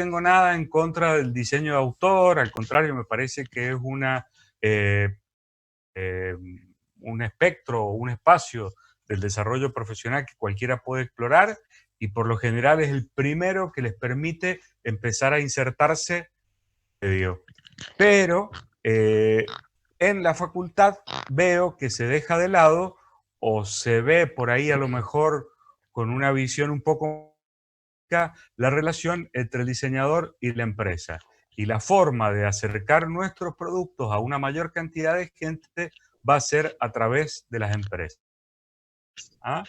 tengo nada en contra del diseño de autor, al contrario, me parece que es eh, un espectro, un espacio del desarrollo profesional que cualquiera puede explorar y por lo general es el primero que les permite empezar a insertarse en medio. Pero en la facultad veo que se deja de lado o se ve por ahí a lo mejor con una visión un poco la relación entre el diseñador y la empresa. Y la forma de acercar nuestros productos a una mayor cantidad de gente va a ser a través de las empresas. ¿Ah?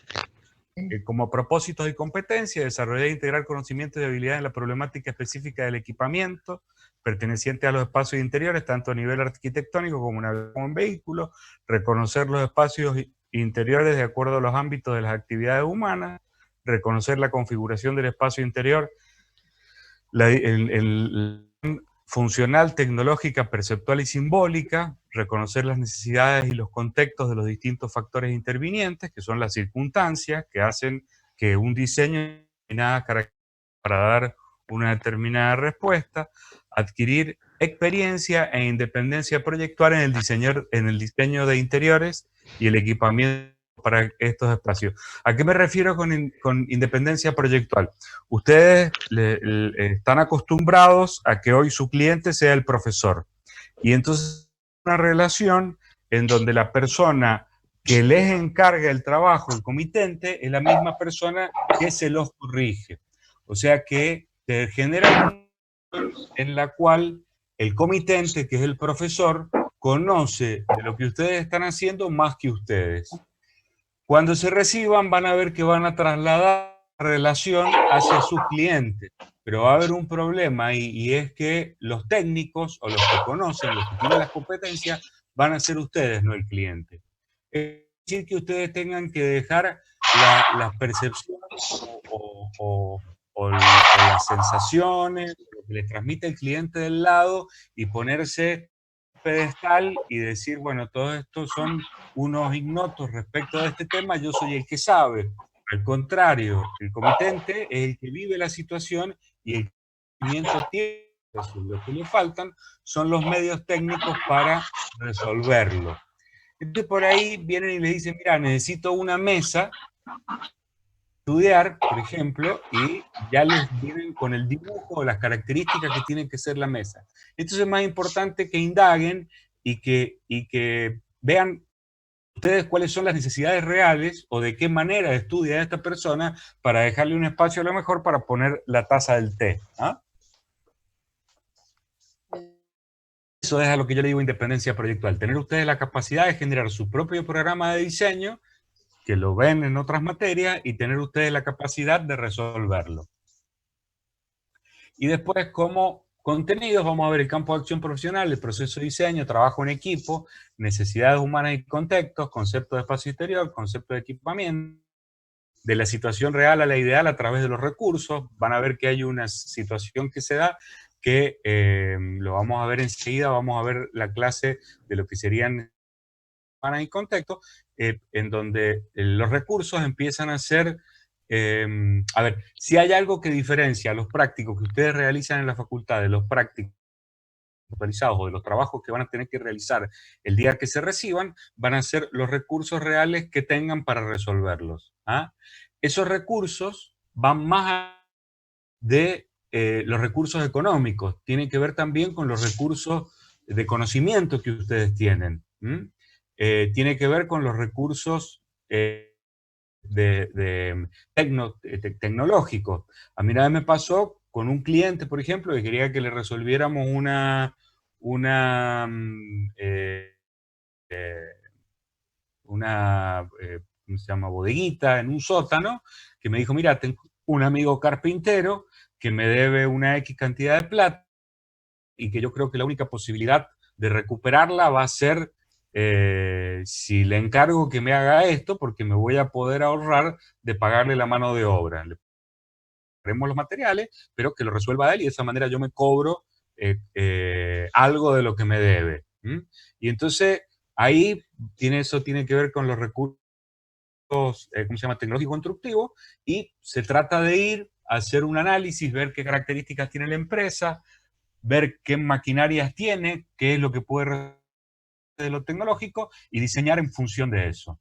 Como propósitos y competencias, desarrollar e integrar conocimientos y habilidades en la problemática específica del equipamiento perteneciente a los espacios interiores, tanto a nivel arquitectónico como en vehículos, reconocer los espacios interiores de acuerdo a los ámbitos de las actividades humanas, reconocer la configuración del espacio interior, el funcional, tecnológica, perceptual y simbólica, reconocer las necesidades y los contextos de los distintos factores intervinientes, que son las circunstancias que hacen que un diseño para dar una determinada respuesta, adquirir experiencia e independencia proyectual en el diseño de interiores y el equipamiento para estos espacios. ¿A qué me refiero con independencia proyectual? Ustedes están acostumbrados a que hoy su cliente sea el profesor. Y entonces una relación en donde la persona que les encarga el trabajo, el comitente, es la misma persona que se los corrige. O sea que se genera una en la cual el comitente, que es el profesor, conoce de lo que ustedes están haciendo más que ustedes. Cuando se reciban van a ver que van a trasladar la relación hacia sus clientes, pero va a haber un problema y es que los técnicos o los que conocen, los que tienen las competencias, van a ser ustedes, no el cliente. Es decir, que ustedes tengan que dejar las percepciones o las sensaciones, lo que les transmite el cliente del lado y ponerse pedestal y decir, bueno, todos estos son unos ignotos respecto a este tema, yo soy el que sabe. Al contrario, el comitente es el que vive la situación y el conocimiento tiene, lo que le faltan son los medios técnicos para resolverlo. Entonces por ahí vienen y le dicen, mira, necesito una mesa, estudiar, por ejemplo, y ya les vienen con el dibujo o las características que tiene que ser la mesa. Entonces es más importante que indaguen y que vean ustedes cuáles son las necesidades reales o de qué manera estudia esta persona para dejarle un espacio a lo mejor para poner la taza del té. ¿Ah? Eso es a lo que yo le digo independencia proyectual. Tener ustedes la capacidad de generar su propio programa de diseño, que lo ven en otras materias, y tener ustedes la capacidad de resolverlo. Y después, como contenidos, vamos a ver el campo de acción profesional, el proceso de diseño, trabajo en equipo, necesidades humanas y contextos, concepto de espacio exterior, concepto de equipamiento, de la situación real a la ideal a través de los recursos. Van a ver que hay una situación que se da que lo vamos a ver enseguida, vamos a ver la clase de lo que serían humanas y contextos, en donde los recursos empiezan a ser a ver, si hay algo que diferencia a los prácticos que ustedes realizan en la facultad de los prácticos actualizados o de los trabajos que van a tener que realizar el día que se reciban, van a ser los recursos reales que tengan para resolverlos. ¿Ah? Esos recursos van más allá de los recursos económicos, tienen que ver también con los recursos de conocimiento que ustedes tienen. Tiene que ver con los recursos tecnológicos. A mí una vez me pasó con un cliente, por ejemplo, que quería que le resolviéramos una ¿cómo se llama? Bodeguita en un sótano, que me dijo, mira, tengo un amigo carpintero que me debe una X cantidad de plata y que yo creo que la única posibilidad de recuperarla va a ser si le encargo que me haga esto, porque me voy a poder ahorrar de pagarle la mano de obra. Le pagaremos los materiales, pero que lo resuelva él y de esa manera yo me cobro algo de lo que me debe. Y entonces ahí eso tiene que ver con los recursos, ¿cómo se llama? Tecnológico constructivo, y se trata de ir hacer un análisis, ver qué características tiene la empresa, ver qué maquinarias tiene, qué es lo que puede de lo tecnológico y diseñar en función de eso.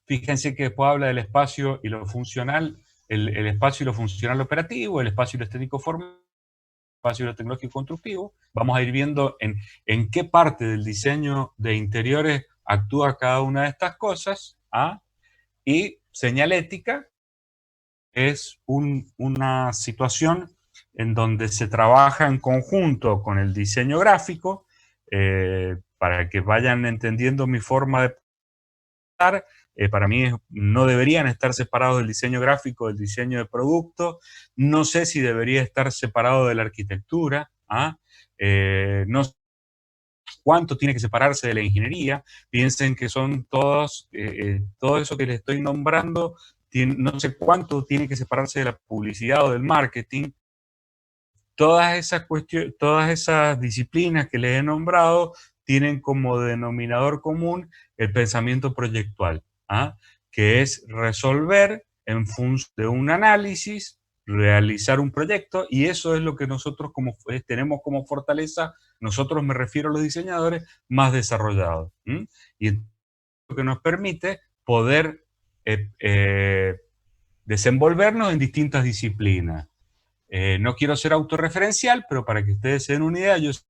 Fíjense que después habla del espacio y lo funcional, el espacio y lo funcional operativo, el espacio y lo estético formal, el espacio y lo tecnológico constructivo. Vamos a ir viendo en qué parte del diseño de interiores actúa cada una de estas cosas. Y señalética es una situación en donde se trabaja en conjunto con el diseño gráfico, para que vayan entendiendo mi forma de pensar. Para mí no deberían estar separados del diseño gráfico, del diseño de producto. No sé si debería estar separado de la arquitectura. No sé cuánto tiene que separarse de la ingeniería. Piensen que son todos, todo eso que les estoy nombrando, no sé cuánto tiene que separarse de la publicidad o del marketing. Todas esas cuestiones, todas esas disciplinas que les he nombrado tienen como denominador común el pensamiento proyectual, que es resolver en función de un análisis, realizar un proyecto, y eso es lo que nosotros tenemos como fortaleza, nosotros me refiero a los diseñadores, más desarrollados. Y lo que nos permite poder desenvolvernos en distintas disciplinas. No quiero ser autorreferencial, pero para que ustedes se den una idea, yo soy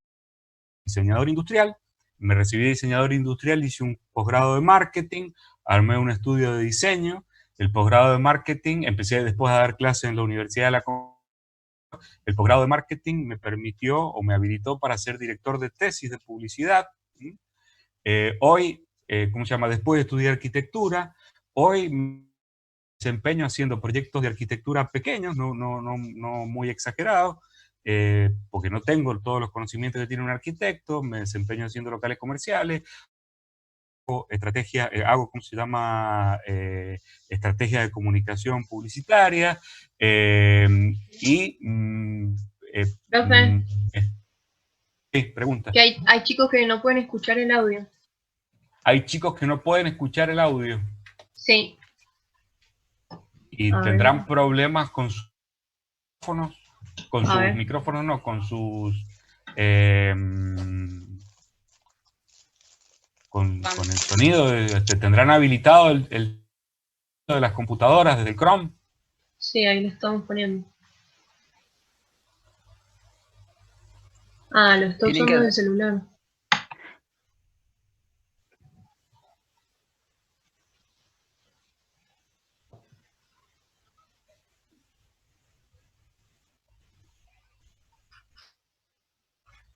diseñador industrial, me recibí de diseñador industrial, hice un posgrado de marketing, armé un estudio de diseño, el posgrado de marketing, empecé después a dar clases en la Universidad de la el posgrado de marketing me permitió o me habilitó para ser director de tesis de publicidad. Hoy, ¿cómo se llama? Después de estudiar arquitectura, hoy me desempeño haciendo proyectos de arquitectura pequeños, no muy exagerados, porque no tengo todos los conocimientos que tiene un arquitecto, me desempeño haciendo locales comerciales, estrategia, hago, ¿cómo se llama? Estrategia de comunicación publicitaria, y... Profe, sí, pregunta. que hay chicos que no pueden escuchar el audio. Hay chicos que no pueden escuchar el audio. Sí. Y A ver. tendrán problemas con sus micrófonos, no, con sus... con el sonido, tendrán habilitado el de las computadoras desde el Chrome. Sí, ahí lo estamos poniendo. Lo está usando el celular.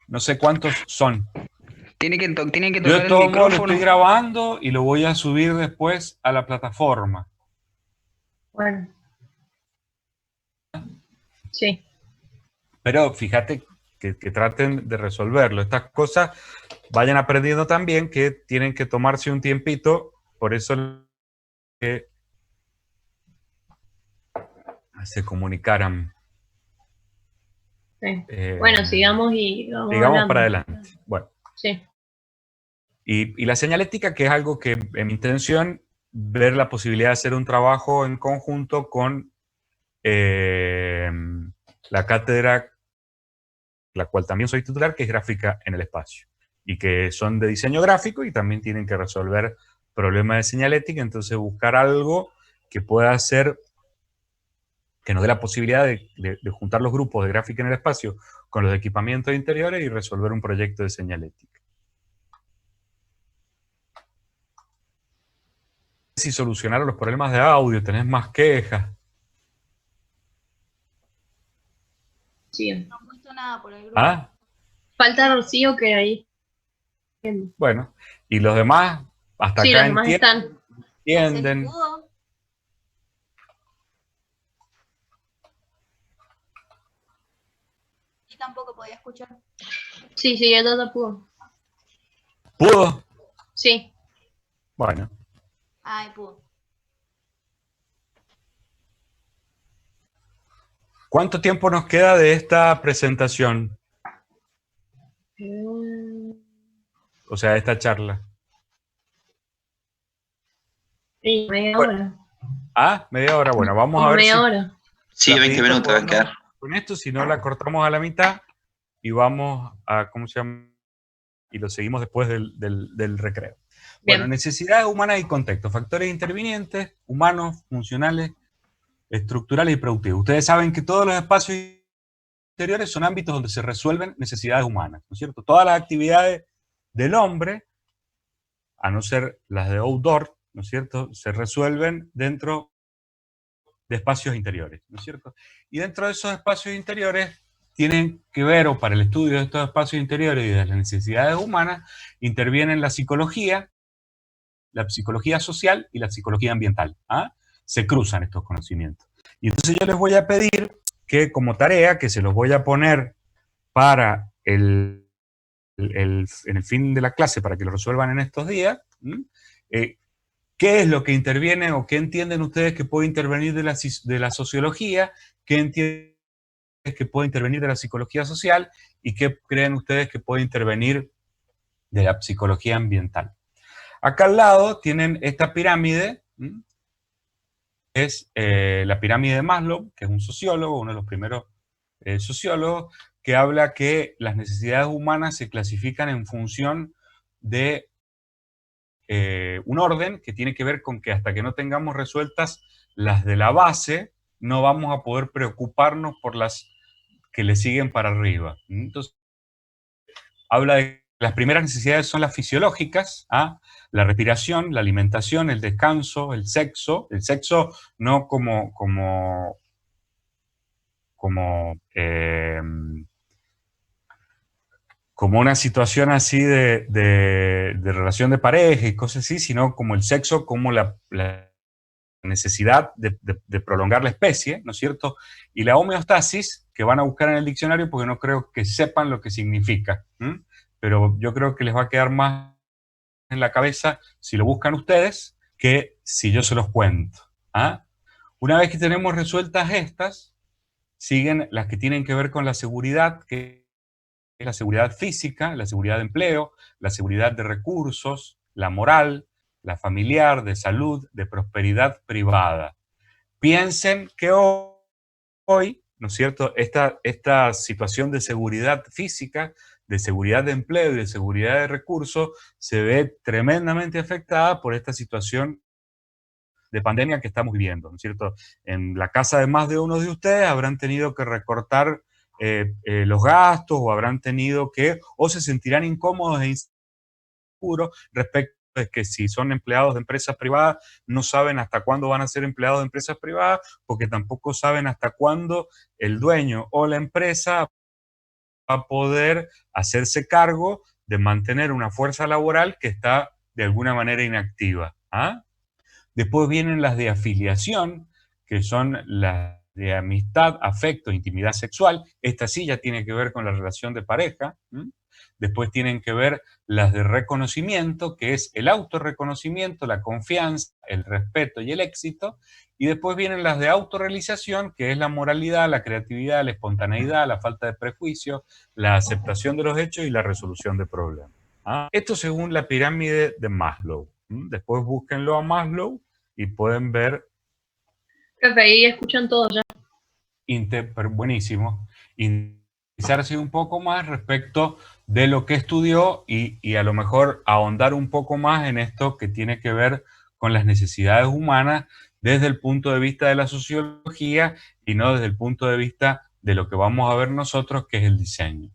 No sé cuántos son. Tiene que tocar Yo de el todos modos lo micrófono. estoy grabando y lo voy a subir después a la plataforma. Bueno. Sí. Pero fíjate que traten de resolverlo. Estas cosas vayan aprendiendo también que tienen que tomarse un tiempito, por eso que se comunicaran. Sí. Bueno, sigamos sigamos para adelante. Bueno. Sí. Y la señalética, que es algo que en mi intención, ver la posibilidad de hacer un trabajo en conjunto con la cátedra, la cual también soy titular, que es gráfica en el espacio, y que son de diseño gráfico y también tienen que resolver problemas de señalética, entonces buscar algo que pueda hacer, que nos dé la posibilidad de juntar los grupos de gráfica en el espacio con los equipamientos interiores y resolver un proyecto de señalética. Si solucionaron los problemas de audio, tenés más quejas. Sí. No he puesto nada por el grupo. Falta Rocío, que ahí. Bueno, y los demás, hasta sí, acá los demás entienden. Y tampoco podía escuchar. Sí, ella pudo. ¿Pudo? Sí. Bueno. Ay, pudo. ¿Cuánto tiempo nos queda de esta presentación? O sea, de esta charla. Sí, media hora. Media hora. Bueno, vamos a ver media hora. Sí, 20 rapidito minutos deben quedar. con esto, si no la cortamos a la mitad y vamos a, ¿cómo se llama? Y lo seguimos después del recreo. Bien. Bueno, necesidades humanas y contexto, factores intervinientes, humanos, funcionales, estructurales y productivos. Ustedes saben que todos los espacios interiores son ámbitos donde se resuelven necesidades humanas, ¿no es cierto? Todas las actividades del hombre, a no ser las de outdoor, ¿no es cierto?, se resuelven dentro de espacios interiores, ¿no es cierto? Y dentro de esos espacios interiores tienen que ver, o para el estudio de estos espacios interiores y de las necesidades humanas, intervienen la psicología social y la psicología ambiental. ¿Ah? Se cruzan estos conocimientos. Y entonces yo les voy a pedir que como tarea, que se los voy a poner para en el fin de la clase, para que lo resuelvan en estos días, ¿qué es lo que interviene o qué entienden ustedes que puede intervenir de la sociología? ¿Qué entienden que puede intervenir de la psicología social? ¿Y qué creen ustedes que puede intervenir de la psicología ambiental? Acá al lado tienen esta pirámide, es la pirámide de Maslow, que es un sociólogo, uno de los primeros sociólogos, que habla que las necesidades humanas se clasifican en función de un orden que tiene que ver con que hasta que no tengamos resueltas las de la base, no vamos a poder preocuparnos por las que le siguen para arriba. Entonces, habla de que las primeras necesidades son las fisiológicas, ¿ah? La respiración, la alimentación, el descanso, el sexo no como una situación así de relación de pareja y cosas así, sino como el sexo, como la necesidad de prolongar la especie, ¿no es cierto? Y la homeostasis, que van a buscar en el diccionario porque no creo que sepan lo que significa, pero yo creo que les va a quedar más en la cabeza si lo buscan ustedes que si yo se los cuento. ¿Ah? Una vez que tenemos resueltas estas, siguen las que tienen que ver con la seguridad, que es la seguridad física, la seguridad de empleo, la seguridad de recursos, la moral, la familiar, de salud, de prosperidad privada. Piensen que hoy, ¿no es cierto?, esta situación de seguridad física, de seguridad de empleo y de seguridad de recursos se ve tremendamente afectada por esta situación de pandemia que estamos viviendo, ¿no es cierto? En la casa de más de uno de ustedes habrán tenido que recortar los gastos o habrán tenido que, o se sentirán incómodos e inseguros respecto de que si son empleados de empresas privadas, no saben hasta cuándo van a ser empleados de empresas privadas, porque tampoco saben hasta cuándo el dueño o la empresa va a poder hacerse cargo de mantener una fuerza laboral que está de alguna manera inactiva. ¿Ah? Después vienen las de afiliación, que son las de amistad, afecto, intimidad sexual. Esta sí ya tiene que ver con la relación de pareja. Después tienen que ver las de reconocimiento, que es el autorreconocimiento, la confianza, el respeto y el éxito. Y después vienen las de autorrealización, que es la moralidad, la creatividad, la espontaneidad, la falta de prejuicio, la aceptación de los hechos y la resolución de problemas. Esto según la pirámide de Maslow. Después búsquenlo a Maslow y pueden ver. Profe, ahí escuchan todo ya. Buenísimo. Interesarse un poco más respecto de lo que estudió y a lo mejor ahondar un poco más en esto que tiene que ver con las necesidades humanas desde el punto de vista de la sociología y no desde el punto de vista de lo que vamos a ver nosotros, que es el diseño.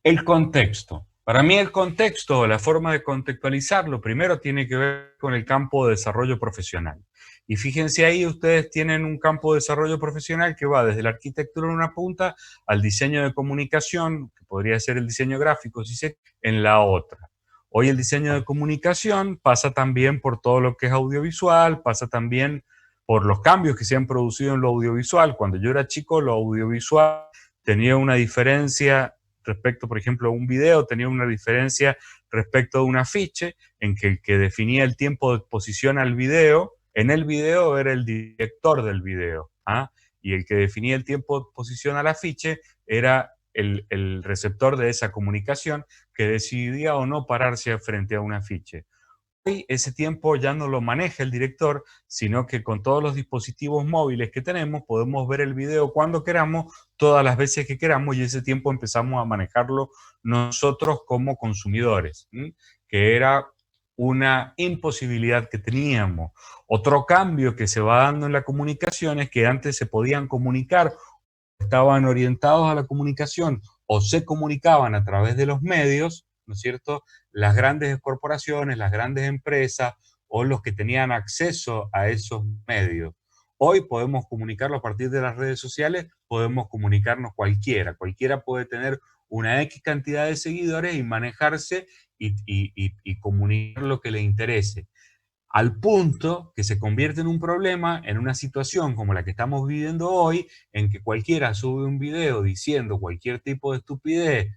El contexto. Para mí el contexto, la forma de contextualizarlo, primero tiene que ver con el campo de desarrollo profesional. Y fíjense ahí, ustedes tienen un campo de desarrollo profesional que va desde la arquitectura en una punta al diseño de comunicación, que podría ser el diseño gráfico, si se en la otra. Hoy el diseño de comunicación pasa también por todo lo que es audiovisual, pasa también por los cambios que se han producido en lo audiovisual. Cuando yo era chico, lo audiovisual tenía una diferencia respecto, por ejemplo, a un video, tenía una diferencia respecto a un afiche, en que el que definía el tiempo de exposición al video, en el video era el director del video, y el que definía el tiempo de exposición al afiche era el receptor de esa comunicación que decidía o no pararse frente a un afiche. Hoy ese tiempo ya no lo maneja el director, sino que con todos los dispositivos móviles que tenemos podemos ver el video cuando queramos, todas las veces que queramos, y ese tiempo empezamos a manejarlo nosotros como consumidores, ¿sí? Que era una imposibilidad que teníamos. Otro cambio que se va dando en la comunicación es que antes se podían comunicar, estaban orientados a la comunicación o se comunicaban a través de los medios, ¿no es cierto? Las grandes corporaciones, las grandes empresas o los que tenían acceso a esos medios. Hoy podemos comunicarlo a partir de las redes sociales, podemos comunicarnos cualquiera. Cualquiera puede tener una X cantidad de seguidores y manejarse y comunicar lo que le interese. Al punto que se convierte en un problema, en una situación como la que estamos viviendo hoy, en que cualquiera sube un video diciendo cualquier tipo de estupidez,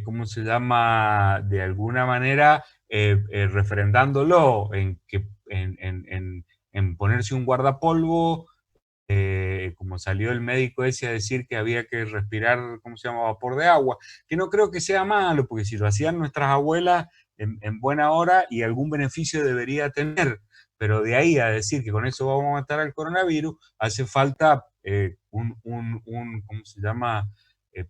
¿cómo se llama? De alguna manera, refrendándolo en ponerse un guardapolvo, como salió el médico ese a decir que había que respirar, ¿cómo se llama?, vapor de agua, que no creo que sea malo, porque si lo hacían nuestras abuelas en buena hora y algún beneficio debería tener, pero de ahí a decir que con eso vamos a matar al coronavirus, hace falta ¿cómo se llama?, Eh,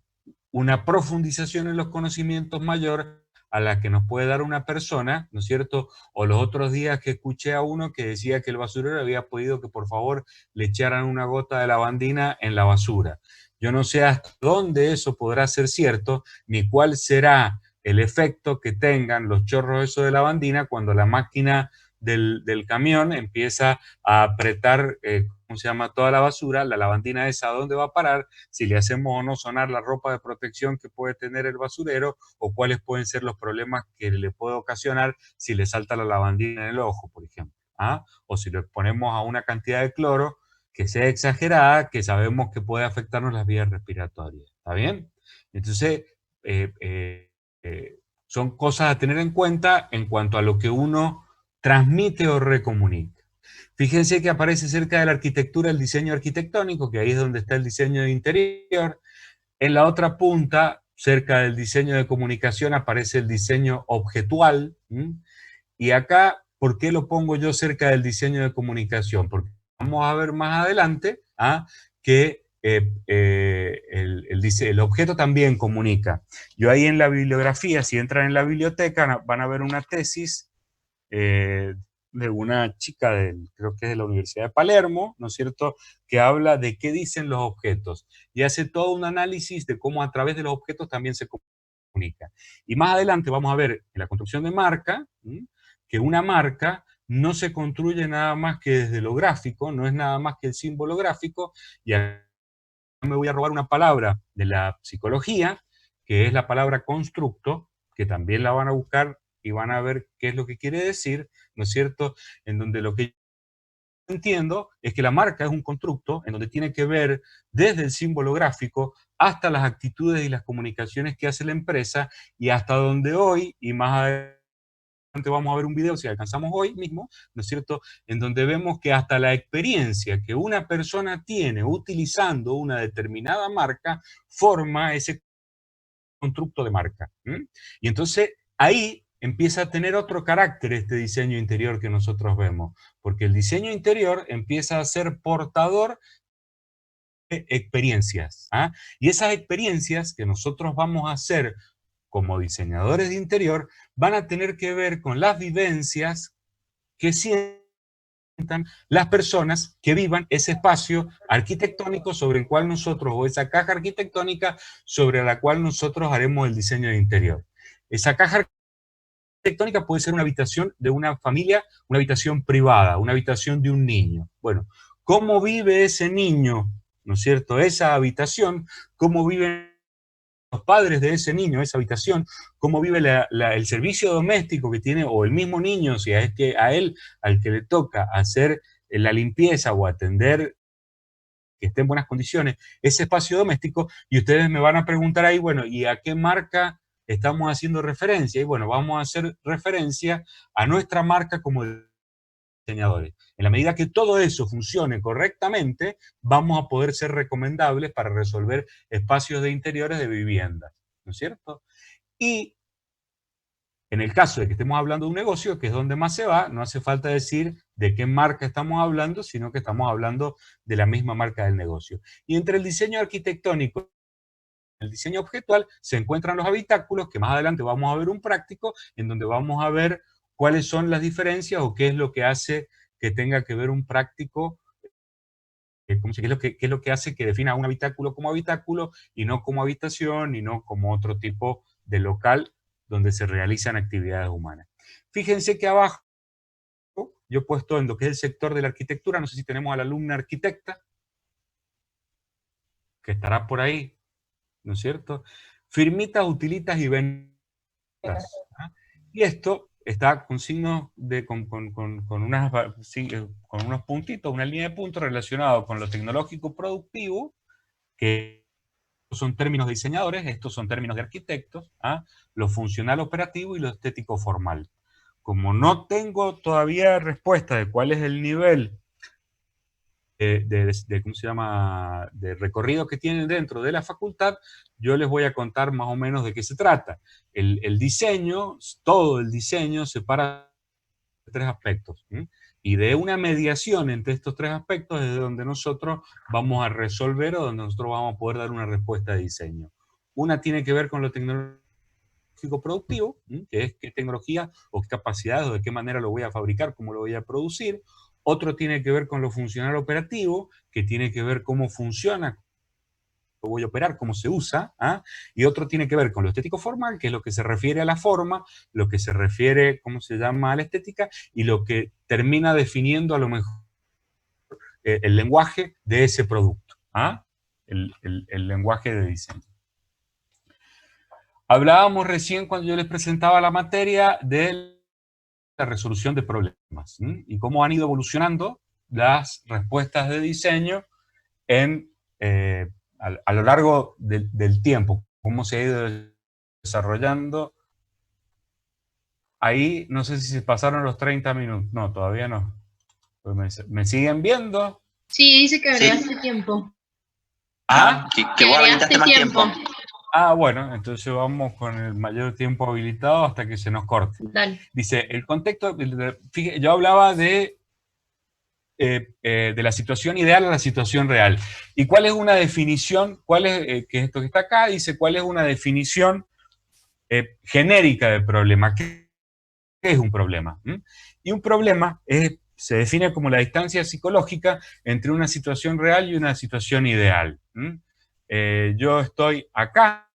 una profundización en los conocimientos mayor a la que nos puede dar una persona, ¿no es cierto? O los otros días que escuché a uno que decía que el basurero había pedido que por favor le echaran una gota de lavandina en la basura. Yo no sé hasta dónde eso podrá ser cierto, ni cuál será el efecto que tengan los chorros esos de lavandina cuando la máquina del camión empieza a apretar, ¿cómo se llama?, toda la basura, la lavandina esa, ¿a dónde va a parar? Si le hacemos o no sonar la ropa de protección que puede tener el basurero, o cuáles pueden ser los problemas que le puede ocasionar si le salta la lavandina en el ojo, por ejemplo. ¿Ah? O si le ponemos a una cantidad de cloro que sea exagerada, que sabemos que puede afectarnos las vías respiratorias. ¿Está bien? Entonces, eh, eh, son cosas a tener en cuenta en cuanto a lo que uno transmite o recomunica. Fíjense que aparece cerca de la arquitectura el diseño arquitectónico, que ahí es donde está el diseño de interior. En la otra punta, cerca del diseño de comunicación, aparece el diseño objetual. Y acá, ¿por qué lo pongo yo cerca del diseño de comunicación? Porque vamos a ver más adelante que el objeto también comunica. Yo ahí en la bibliografía, si entran en la biblioteca, van a ver una tesis de una chica, creo que es de la Universidad de Palermo, ¿no es cierto?, que habla de qué dicen los objetos y hace todo un análisis de cómo a través de los objetos también se comunica. Y más adelante vamos a ver en la construcción de marca, que una marca no se construye nada más que desde lo gráfico, no es nada más que el símbolo gráfico, y acá me voy a robar una palabra de la psicología, que es la palabra constructo, que también la van a buscar y van a ver qué es lo que quiere decir, ¿no es cierto? En donde lo que yo entiendo es que la marca es un constructo en donde tiene que ver desde el símbolo gráfico hasta las actitudes y las comunicaciones que hace la empresa y hasta donde hoy, y más adelante vamos a ver un video, si alcanzamos hoy mismo, ¿no es cierto?, en donde vemos que hasta la experiencia que una persona tiene utilizando una determinada marca forma ese constructo de marca. Y entonces ahí empieza a tener otro carácter este diseño interior que nosotros vemos, porque el diseño interior empieza a ser portador de experiencias. Y esas experiencias que nosotros vamos a hacer como diseñadores de interior van a tener que ver con las vivencias que sienten las personas que vivan ese espacio arquitectónico sobre el cual nosotros, o esa caja arquitectónica sobre la cual nosotros haremos el diseño de interior. Esa caja arquitectónica puede ser una habitación de una familia, una habitación privada, una habitación de un niño. Bueno, ¿cómo vive ese niño, no es cierto, esa habitación? ¿Cómo viven los padres de ese niño, esa habitación? ¿Cómo vive el servicio doméstico que tiene, o el mismo niño, si es que a él, al que le toca hacer la limpieza o atender que esté en buenas condiciones ese espacio doméstico? Y ustedes me van a preguntar ahí, bueno, ¿y a qué marca estamos haciendo referencia? Y bueno, vamos a hacer referencia a nuestra marca como diseñadores. En la medida que todo eso funcione correctamente, vamos a poder ser recomendables para resolver espacios de interiores de viviendas, ¿no es cierto? Y En el caso de que estemos hablando de un negocio, que es donde más se va, no hace falta decir de qué marca estamos hablando, sino que estamos hablando de la misma marca del negocio. Y entre el diseño arquitectónico y el diseño objetual se encuentran los habitáculos, que más adelante vamos a ver un práctico, en donde vamos a ver cuáles son las diferencias o qué es lo que hace que tenga que ver un práctico, qué es lo que hace que defina un habitáculo como habitáculo y no como habitación y no como otro tipo de local donde se realizan actividades humanas. Fíjense que abajo yo he puesto en lo que es el sector de la arquitectura, no sé si tenemos a la alumna arquitecta, que estará por ahí, ¿no es cierto? Firmitas, utilitas y ventas. ¿Ah? Y esto está con signos con unos puntitos, una línea de puntos relacionados con lo tecnológico productivo, que son términos de diseñadores, estos son términos de arquitectos, ¿ah? Lo funcional operativo y lo estético formal. Como no tengo todavía respuesta de cuál es el nivel ¿cómo se llama?, de recorrido que tienen dentro de la facultad, yo les voy a contar más o menos de qué se trata. El diseño, todo el diseño se para de tres aspectos, ¿sí? Y de una mediación entre estos tres aspectos es de donde nosotros vamos a resolver o donde nosotros vamos a poder dar una respuesta de diseño. Una tiene que ver con lo tecnológico productivo, ¿sí?, que es qué tecnología o qué capacidades o de qué manera lo voy a fabricar, cómo lo voy a producir. Otro tiene que ver con lo funcional operativo, que tiene que ver cómo funciona, cómo voy a operar, cómo se usa, ¿ah? Y otro tiene que ver con lo estético formal, que es lo que se refiere a la forma, lo que se refiere, ¿cómo se llama?, a la estética, y lo que termina definiendo a lo mejor el lenguaje de ese producto, ¿ah? El lenguaje de diseño. Hablábamos recién, cuando yo les presentaba la materia, de la resolución de problemas, ¿sí?, y cómo han ido evolucionando las respuestas de diseño a lo largo del tiempo, cómo se ha ido desarrollando. Ahí no sé si se pasaron los 30 minutos. No, todavía no. ¿Me siguen viendo? Sí, dice que agregaste tiempo. ¿Ah? Que vos habilitaste más tiempo. Ah, bueno, entonces vamos con el mayor tiempo habilitado hasta que se nos corte. Dale. Dice, el contexto, fíjate, yo hablaba de la situación ideal a la situación real. ¿Y cuál es una definición? ¿Cuál es, que esto que está acá? Dice, ¿cuál es una definición genérica de problema? ¿Qué es un problema? Y un problema se define como la distancia psicológica entre una situación real y una situación ideal. Yo estoy acá,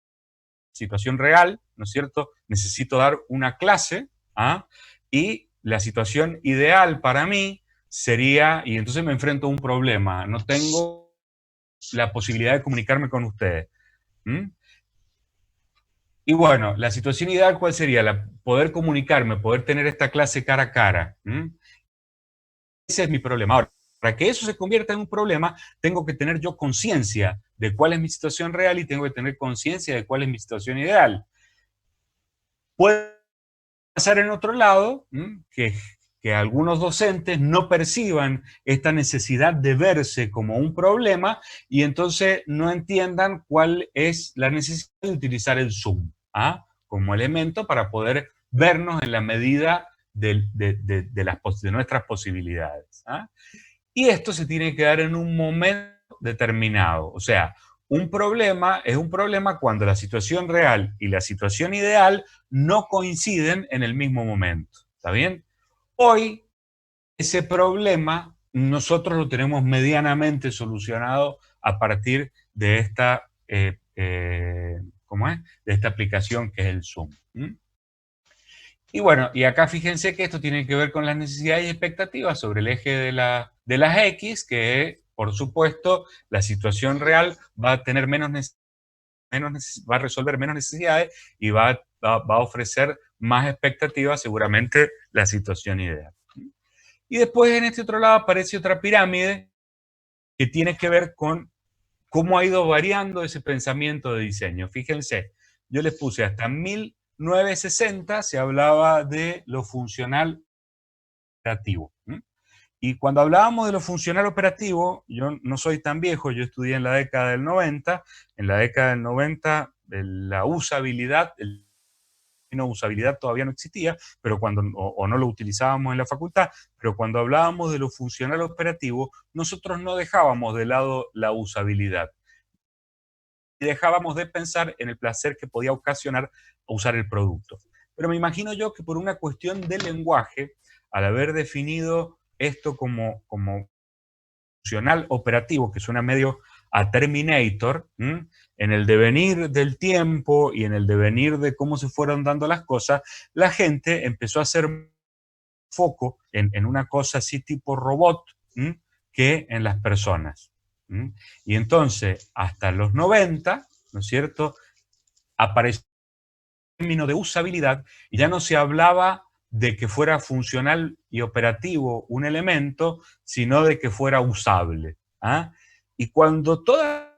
situación real, ¿no es cierto? Necesito dar una clase, ¿ah?, y la situación ideal para mí sería, y entonces me enfrento a un problema, no tengo la posibilidad de comunicarme con ustedes. Y bueno, la situación ideal, ¿cuál sería? Poder comunicarme, poder tener esta clase cara a cara. Ese es mi problema. Ahora, para que eso se convierta en un problema, tengo que tener yo conciencia de cuál es mi situación real y tengo que tener conciencia de cuál es mi situación ideal. Puede pasar en otro lado, que algunos docentes no perciban esta necesidad de verse como un problema y entonces no entiendan cuál es la necesidad de utilizar el Zoom, ¿ah?, como elemento para poder vernos en la medida de nuestras posibilidades, ¿ah? Y esto se tiene que dar en un momento determinado. O sea, un problema es un problema cuando la situación real y la situación ideal no coinciden en el mismo momento. ¿Está bien? Hoy, ese problema nosotros lo tenemos medianamente solucionado a partir de esta, ¿cómo es?, de esta aplicación que es el Zoom. Y bueno, y acá fíjense que esto tiene que ver con las necesidades y expectativas sobre el eje de las X, que por supuesto la situación real va a tener va a resolver menos necesidades y va a ofrecer más expectativas seguramente la situación ideal. Y después en este otro lado aparece otra pirámide que tiene que ver con cómo ha ido variando ese pensamiento de diseño. Fíjense, yo les puse hasta 1960 se hablaba de lo funcional operativo. Y cuando hablábamos de lo funcional operativo, yo no soy tan viejo, yo estudié en la década del 90, en la década del 90 la usabilidad, el término usabilidad todavía no existía, pero o no lo utilizábamos en la facultad, pero cuando hablábamos de lo funcional operativo, nosotros no dejábamos de lado la usabilidad. Y dejábamos de pensar en el placer que podía ocasionar usar el producto. Pero me imagino yo que por una cuestión de lenguaje, al haber definido esto como funcional operativo, que suena medio a Terminator, en el devenir del tiempo y en el devenir de cómo se fueron dando las cosas, la gente empezó a hacer foco en una cosa así tipo robot, que en las personas. Y entonces, hasta los 90, ¿no es cierto?, apareció el término de usabilidad y ya no se hablaba de que fuera funcional y operativo un elemento, sino de que fuera usable. Y cuando todas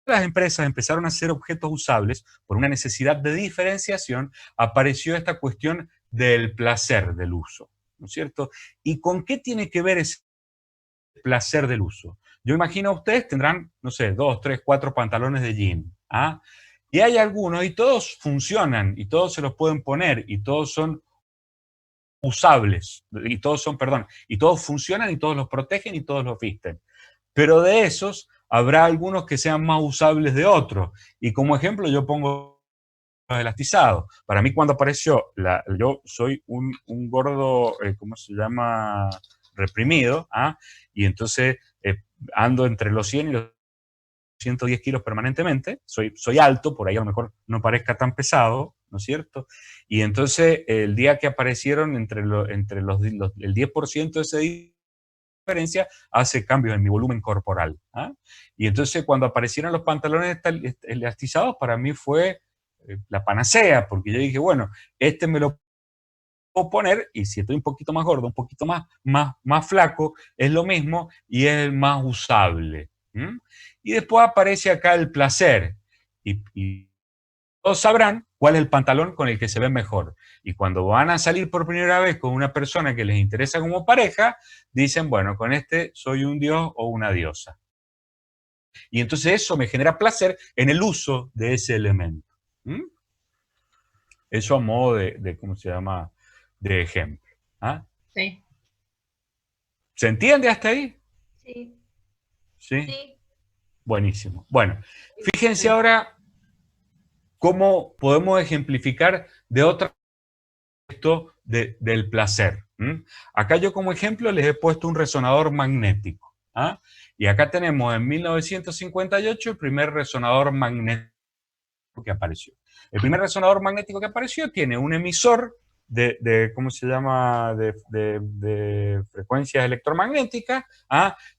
las empresas empezaron a hacer objetos usables por una necesidad de diferenciación, apareció esta cuestión del placer del uso, ¿no es cierto? ¿Y con qué tiene que ver ese placer del uso? Yo imagino ustedes tendrán, no sé, 2, 3, 4 pantalones de jean. Y hay algunos, y todos funcionan, y todos se los pueden poner, y todos son usables, y todos funcionan, y todos los protegen, y todos los visten. Pero de esos, habrá algunos que sean más usables de otros. Y como ejemplo, yo pongo los elastizados. Para mí, cuando apareció, yo soy un gordo, ¿cómo se llama?, reprimido, y entonces ando entre los 100 y los 110 kilos permanentemente, soy alto, por ahí a lo mejor no parezca tan pesado, ¿no es cierto? Y entonces el día que aparecieron el 10% de ese diferencia, hace cambios en mi volumen corporal. Y entonces cuando aparecieron los pantalones elastizados, para mí fue la panacea, porque yo dije, bueno, me lo puedo poner, y si estoy un poquito más gordo, un poquito más flaco, es lo mismo y es el más usable. Y después aparece acá el placer, y todos sabrán cuál es el pantalón con el que se ven mejor. Y cuando van a salir por primera vez con una persona que les interesa como pareja, dicen, bueno, con este soy un dios o una diosa. Y entonces eso me genera placer en el uso de ese elemento. Eso a modo de ¿cómo se llama?, de ejemplo. Sí. ¿Se entiende hasta ahí? Sí. ¿Sí? Sí. Buenísimo. Bueno, fíjense ahora cómo podemos ejemplificar de otra esto del placer. Acá yo como ejemplo les he puesto un resonador magnético. Y acá tenemos en 1958 el primer resonador magnético que apareció. El primer resonador magnético que apareció tiene un emisor ¿cómo se llama?, de frecuencias electromagnéticas,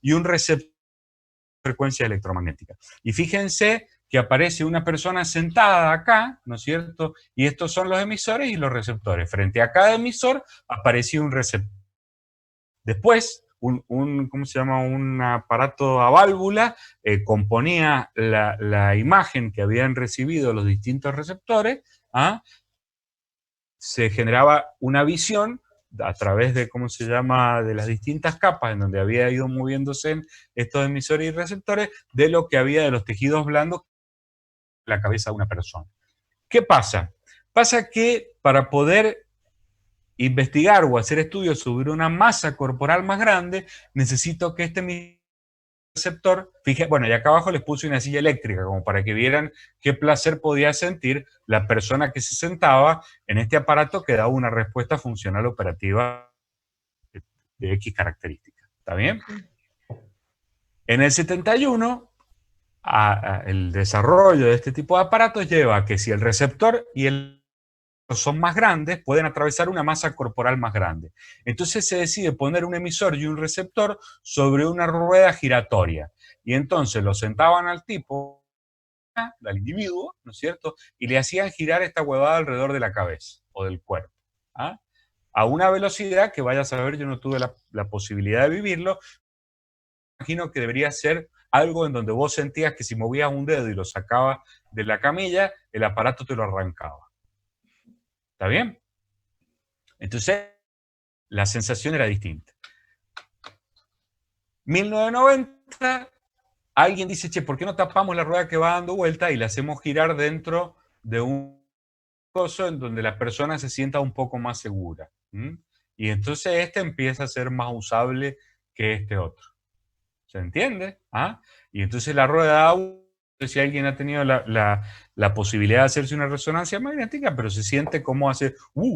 y un receptor de frecuencias electromagnéticas. Y fíjense que aparece una persona sentada acá, ¿no es cierto? Y estos son los emisores y los receptores. Frente a cada emisor aparecía un receptor. Después, ¿cómo se llama?, un aparato a válvula componía la imagen que habían recibido los distintos receptores. Se generaba una visión a través de, ¿cómo se llama?, de las distintas capas en donde había ido moviéndose estos emisores y receptores, de lo que había de los tejidos blandos en la cabeza de una persona. ¿Qué pasa? Pasa que para poder investigar o hacer estudios sobre una masa corporal más grande, necesito que este receptor, fíjense, bueno, y acá abajo les puse una silla eléctrica, como para que vieran qué placer podía sentir la persona que se sentaba en este aparato que daba una respuesta funcional operativa de X características. ¿Está bien? En el 71, el desarrollo de este tipo de aparatos lleva a que si el receptor y el son más grandes, pueden atravesar una masa corporal más grande. Entonces se decide poner un emisor y un receptor sobre una rueda giratoria. Y entonces lo sentaban al tipo, al individuo, ¿no es cierto?, y le hacían girar esta huevada alrededor de la cabeza o del cuerpo. A una velocidad que, vaya a saber, yo no tuve la posibilidad de vivirlo. Imagino que debería ser algo en donde vos sentías que si movías un dedo y lo sacabas de la camilla, el aparato te lo arrancaba. ¿Está bien? Entonces, la sensación era distinta. 1990, alguien dice, che, ¿por qué no tapamos la rueda que va dando vuelta y la hacemos girar dentro de un coso en donde la persona se sienta un poco más segura. Y entonces este empieza a ser más usable que este otro. ¿Se entiende? ¿Ah? Y entonces la rueda, si alguien ha tenido la posibilidad de hacerse una resonancia magnética, pero se siente como hacer una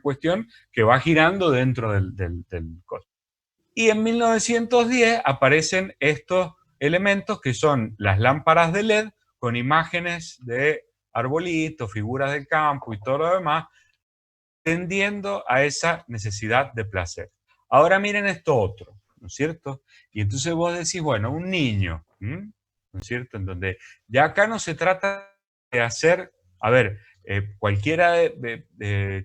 cuestión que va girando dentro del coso. Y en 1910 aparecen estos elementos que son las lámparas de LED con imágenes de arbolitos, figuras del campo y todo lo demás, tendiendo a esa necesidad de placer. Ahora miren esto otro, ¿no es cierto? Y entonces vos decís, bueno, un niño, ¿no es cierto? En donde ya acá no se trata de hacer, a ver, cualquiera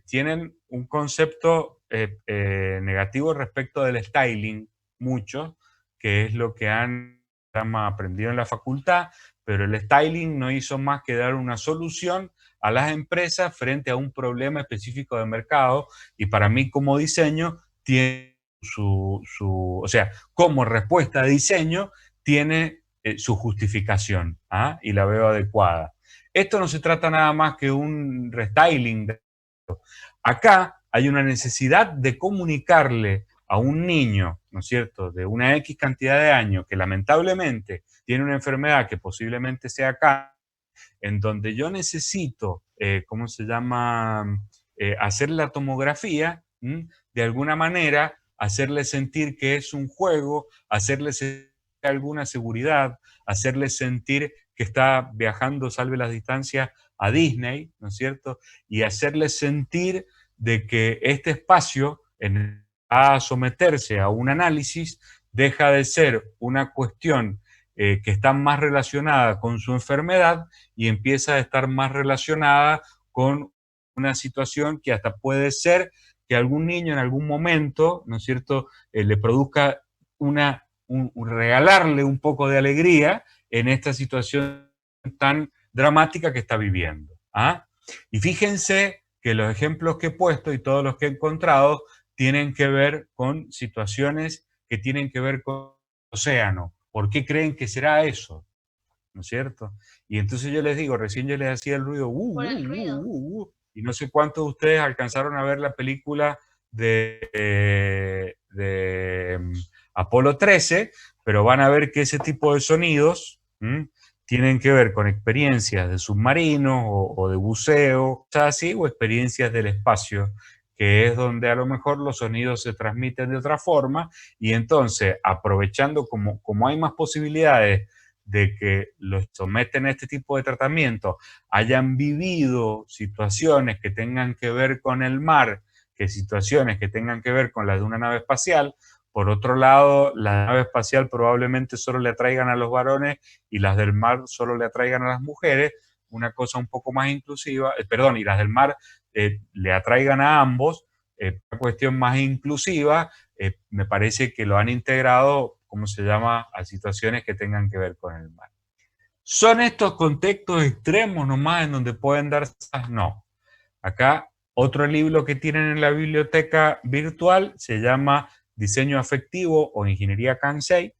tienen un concepto negativo respecto del styling, muchos, que es lo que han aprendido en la facultad, pero el styling no hizo más que dar una solución a las empresas frente a un problema específico de mercado, y para mí como diseño tiene o sea, como respuesta de diseño tiene su justificación, y la veo adecuada. Esto no se trata nada más que un restyling. Acá hay una necesidad de comunicarle a un niño, ¿no es cierto?, de una X cantidad de años que lamentablemente tiene una enfermedad que posiblemente sea cáncer, en donde yo necesito, ¿cómo se llama?, hacer la tomografía, de alguna manera, hacerle sentir que es un juego, hacerle sentir alguna seguridad, hacerle sentir que está viajando, salve las distancias, a Disney, ¿no es cierto?, y hacerle sentir de que este espacio, a someterse a un análisis, deja de ser una cuestión que está más relacionada con su enfermedad y empieza a estar más relacionada con una situación que hasta puede ser que algún niño en algún momento, ¿no es cierto?, le produzca regalarle un poco de alegría en esta situación tan dramática que está viviendo. Y fíjense que los ejemplos que he puesto y todos los que he encontrado tienen que ver con situaciones que tienen que ver con el océano. ¿Por qué creen que será eso? ¿No es cierto? Y entonces yo les digo, recién yo les hacía el ruido, Por el ruido. y no sé cuántos de ustedes alcanzaron a ver la película de Apolo 13, pero van a ver que ese tipo de sonidos tienen que ver con experiencias de submarinos o de buceo, así, o experiencias del espacio, que es donde a lo mejor los sonidos se transmiten de otra forma, y entonces, aprovechando como hay más posibilidades de que los someten a este tipo de tratamiento, hayan vivido situaciones que tengan que ver con el mar, que situaciones que tengan que ver con las de una nave espacial. Por otro lado, la nave espacial probablemente solo le atraigan a los varones y las del mar solo le atraigan a las mujeres, una cosa un poco más inclusiva, y las del mar le atraigan a ambos, una cuestión más inclusiva. Me parece que lo han integrado, ¿cómo se llama?, a situaciones que tengan que ver con el mar. ¿Son estos contextos extremos nomás en donde pueden darse? No. Acá, otro libro que tienen en la biblioteca virtual se llama Diseño Afectivo o Ingeniería Kansei.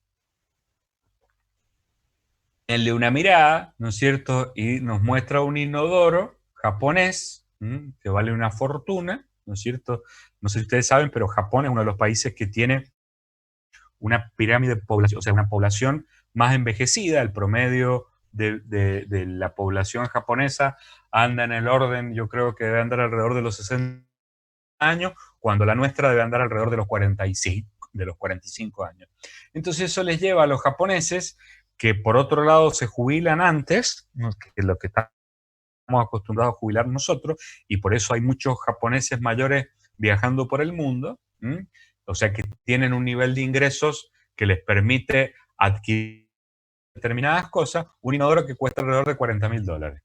Denle una mirada, ¿no es cierto?, y nos muestra un inodoro japonés que vale una fortuna, ¿no es cierto? No sé si ustedes saben, pero Japón es uno de los países que tiene una pirámide de población, o sea, una población más envejecida. El promedio de la población japonesa anda en el orden, yo creo que debe andar alrededor de los 60 años, cuando la nuestra debe andar alrededor de los 45 años. Entonces eso les lleva a los japoneses, que por otro lado se jubilan antes, que lo que estamos acostumbrados a jubilar nosotros, y por eso hay muchos japoneses mayores viajando por el mundo, o sea que tienen un nivel de ingresos que les permite adquirir determinadas cosas. Un inodoro que cuesta alrededor de $40.000.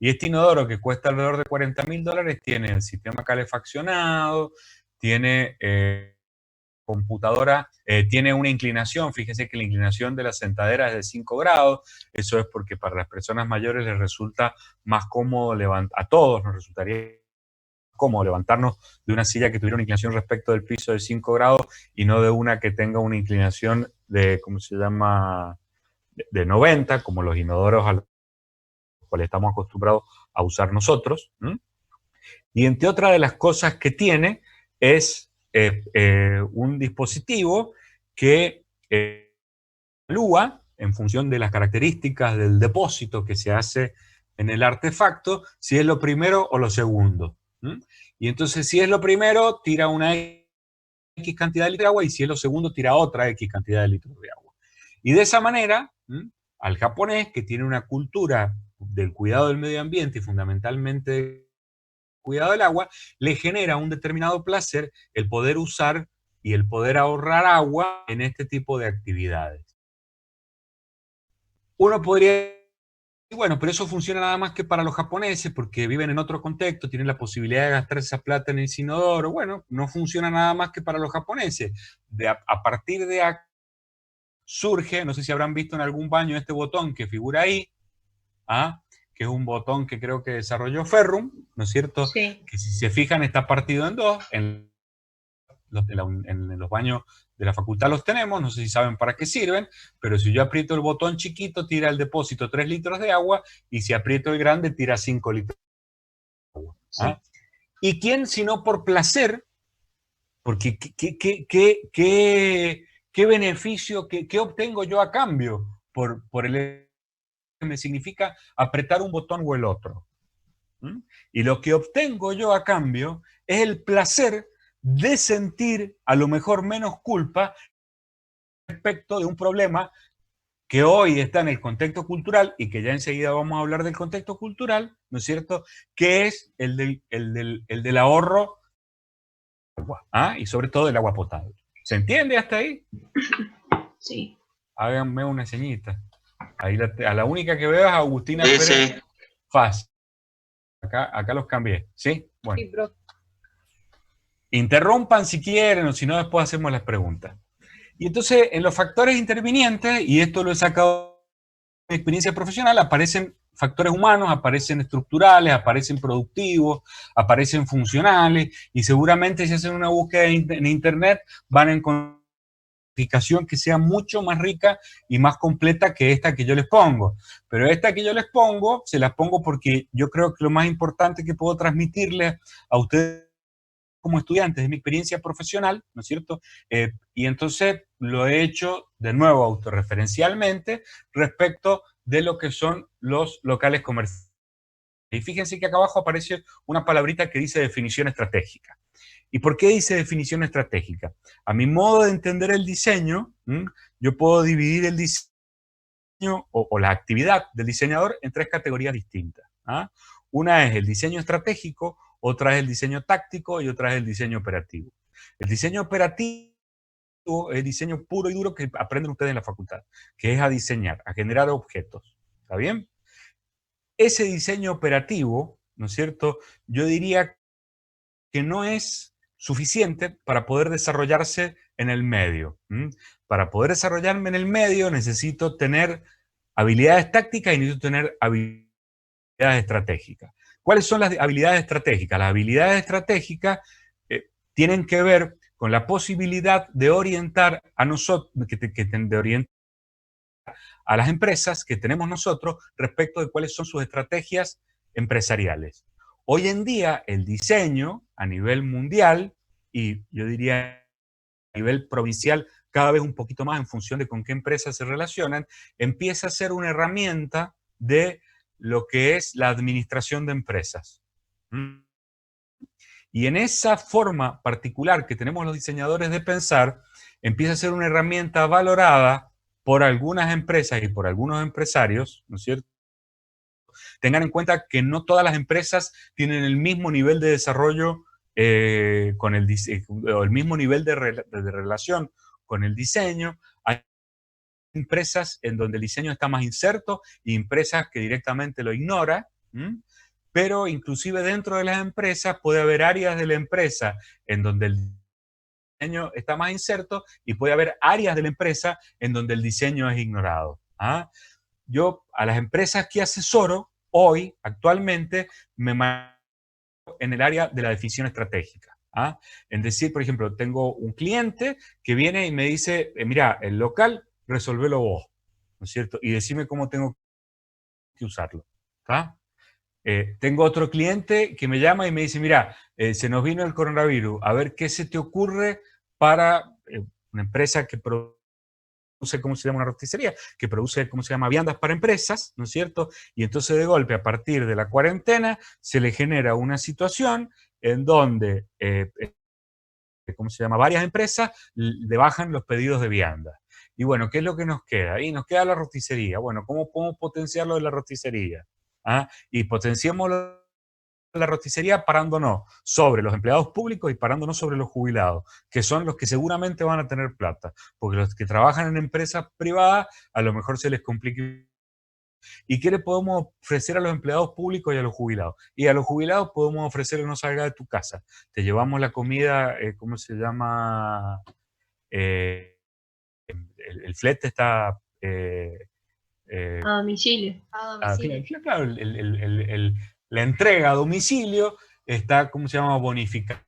Y este inodoro que cuesta alrededor de $40.000 tiene el sistema calefaccionado, tiene computadora, tiene una inclinación. Fíjense que la inclinación de la sentadera es de 5 grados. Eso es porque para las personas mayores les resulta más cómodo a todos nos resultaría cómodo levantarnos de una silla que tuviera una inclinación respecto del piso de 5 grados y no de una que tenga una inclinación de, ¿cómo se llama?, de 90, como los inodoros cuales estamos acostumbrados a usar nosotros. Y entre otras de las cosas que tiene es un dispositivo que evalúa, en función de las características del depósito que se hace en el artefacto, si es lo primero o lo segundo. Y entonces, si es lo primero, tira una X cantidad de litros de agua, y si es lo segundo, tira otra X cantidad de litros de agua. Y de esa manera, al japonés, que tiene una cultura del cuidado del medio ambiente y fundamentalmente del cuidado del agua, le genera un determinado placer el poder usar y el poder ahorrar agua en este tipo de actividades. Uno podría decir, bueno, pero eso funciona nada más que para los japoneses porque viven en otro contexto, tienen la posibilidad de gastar esa plata en el inodoro. Bueno, no funciona nada más que para los japoneses. A partir de aquí surge, no sé si habrán visto en algún baño este botón que figura ahí, que es un botón que creo que desarrolló Ferrum, ¿no es cierto? Sí. Que si se fijan está partido en dos, en los baños de la facultad los tenemos, no sé si saben para qué sirven, pero si yo aprieto el botón chiquito, tira el depósito 3 litros de agua, y si aprieto el grande, tira 5 litros de agua. Sí. ¿Y quién, si no por placer? Porque ¿qué beneficio, qué obtengo yo a cambio por el que me significa apretar un botón o el otro? Y lo que obtengo yo a cambio es el placer de sentir a lo mejor menos culpa respecto de un problema que hoy está en el contexto cultural y que ya enseguida vamos a hablar del contexto cultural, ¿no es cierto? Que es el del ahorro de agua, y sobre todo del agua potable. ¿Se entiende hasta ahí? Sí. Háganme una señita. Ahí a la única que veo es Agustina Sí, Pérez sí. Faz. Acá los cambié, ¿sí? Bueno. Sí, profe. Interrumpan si quieren, o si no, después hacemos las preguntas. Y entonces, en los factores intervinientes, y esto lo he sacado de mi experiencia profesional, aparecen factores humanos, aparecen estructurales, aparecen productivos, aparecen funcionales, y seguramente si hacen una búsqueda en Internet van a encontrar una explicación que sea mucho más rica y más completa que esta que yo les pongo. Pero esta que yo les pongo, se las pongo porque yo creo que lo más importante que puedo transmitirles a ustedes como estudiantes de mi experiencia profesional, ¿no es cierto? Y entonces lo he hecho de nuevo autorreferencialmente respecto de lo que son los locales comerciales. Y fíjense que acá abajo aparece una palabrita que dice definición estratégica. ¿Y por qué dice definición estratégica? A mi modo de entender el diseño, yo puedo dividir el diseño o la actividad del diseñador en tres categorías distintas. Una es el diseño estratégico, otra es el diseño táctico y otra es el diseño operativo. El diseño operativo es el diseño puro y duro que aprenden ustedes en la facultad, que es a diseñar, a generar objetos. ¿Está bien? Ese diseño operativo, ¿no es cierto? Yo diría que no es suficiente para poder desarrollarse en el medio. Para poder desarrollarme en el medio necesito tener habilidades tácticas y necesito tener habilidades estratégicas. ¿Cuáles son las habilidades estratégicas? Las habilidades estratégicas tienen que ver con la posibilidad de orientar a nosotros, de orientar a las empresas que tenemos nosotros respecto de cuáles son sus estrategias empresariales. Hoy en día el diseño a nivel mundial y yo diría a nivel provincial cada vez un poquito más en función de con qué empresas se relacionan, empieza a ser una herramienta de lo que es la administración de empresas. Y en esa forma particular que tenemos los diseñadores de pensar, empieza a ser una herramienta valorada por algunas empresas y por algunos empresarios, ¿no es cierto? Tengan en cuenta que no todas las empresas tienen el mismo nivel de desarrollo con o el mismo nivel de relación con el diseño. Hay empresas en donde el diseño está más inserto y empresas que directamente lo ignoran. Pero inclusive dentro de las empresas puede haber áreas de la empresa en donde el diseño está más inserto y puede haber áreas de la empresa en donde el diseño es ignorado. Yo a las empresas que asesoro hoy, actualmente, me manejo en el área de la definición estratégica. En decir, por ejemplo, tengo un cliente que viene y me dice, mira, el local, resolvelo vos, ¿no es cierto? Y decime cómo tengo que usarlo. ¿Está? Tengo otro cliente que me llama y me dice, mira, se nos vino el coronavirus, a ver qué se te ocurre para una empresa que produce, ¿cómo se llama? Una roticería, que produce, ¿cómo se llama? Viandas para empresas, ¿no es cierto? Y entonces de golpe, a partir de la cuarentena, se le genera una situación en donde, ¿cómo se llama? Varias empresas le bajan los pedidos de viandas. Y bueno, ¿qué es lo que nos queda? Y nos queda la roticería. Bueno, ¿cómo podemos potenciarlo de la roticería? ¿Ah? Y potenciemos la roticería parándonos sobre los empleados públicos y parándonos sobre los jubilados, que son los que seguramente van a tener plata, porque los que trabajan en empresas privadas a lo mejor se les complica. ¿Y qué le podemos ofrecer a los empleados públicos y a los jubilados? Y a los jubilados podemos ofrecerle no salga de tu casa. Te llevamos la comida, ¿cómo se llama? El flete está... A domicilio. A domicilio. Claro, la entrega a domicilio está, ¿cómo se llama? Bonificada.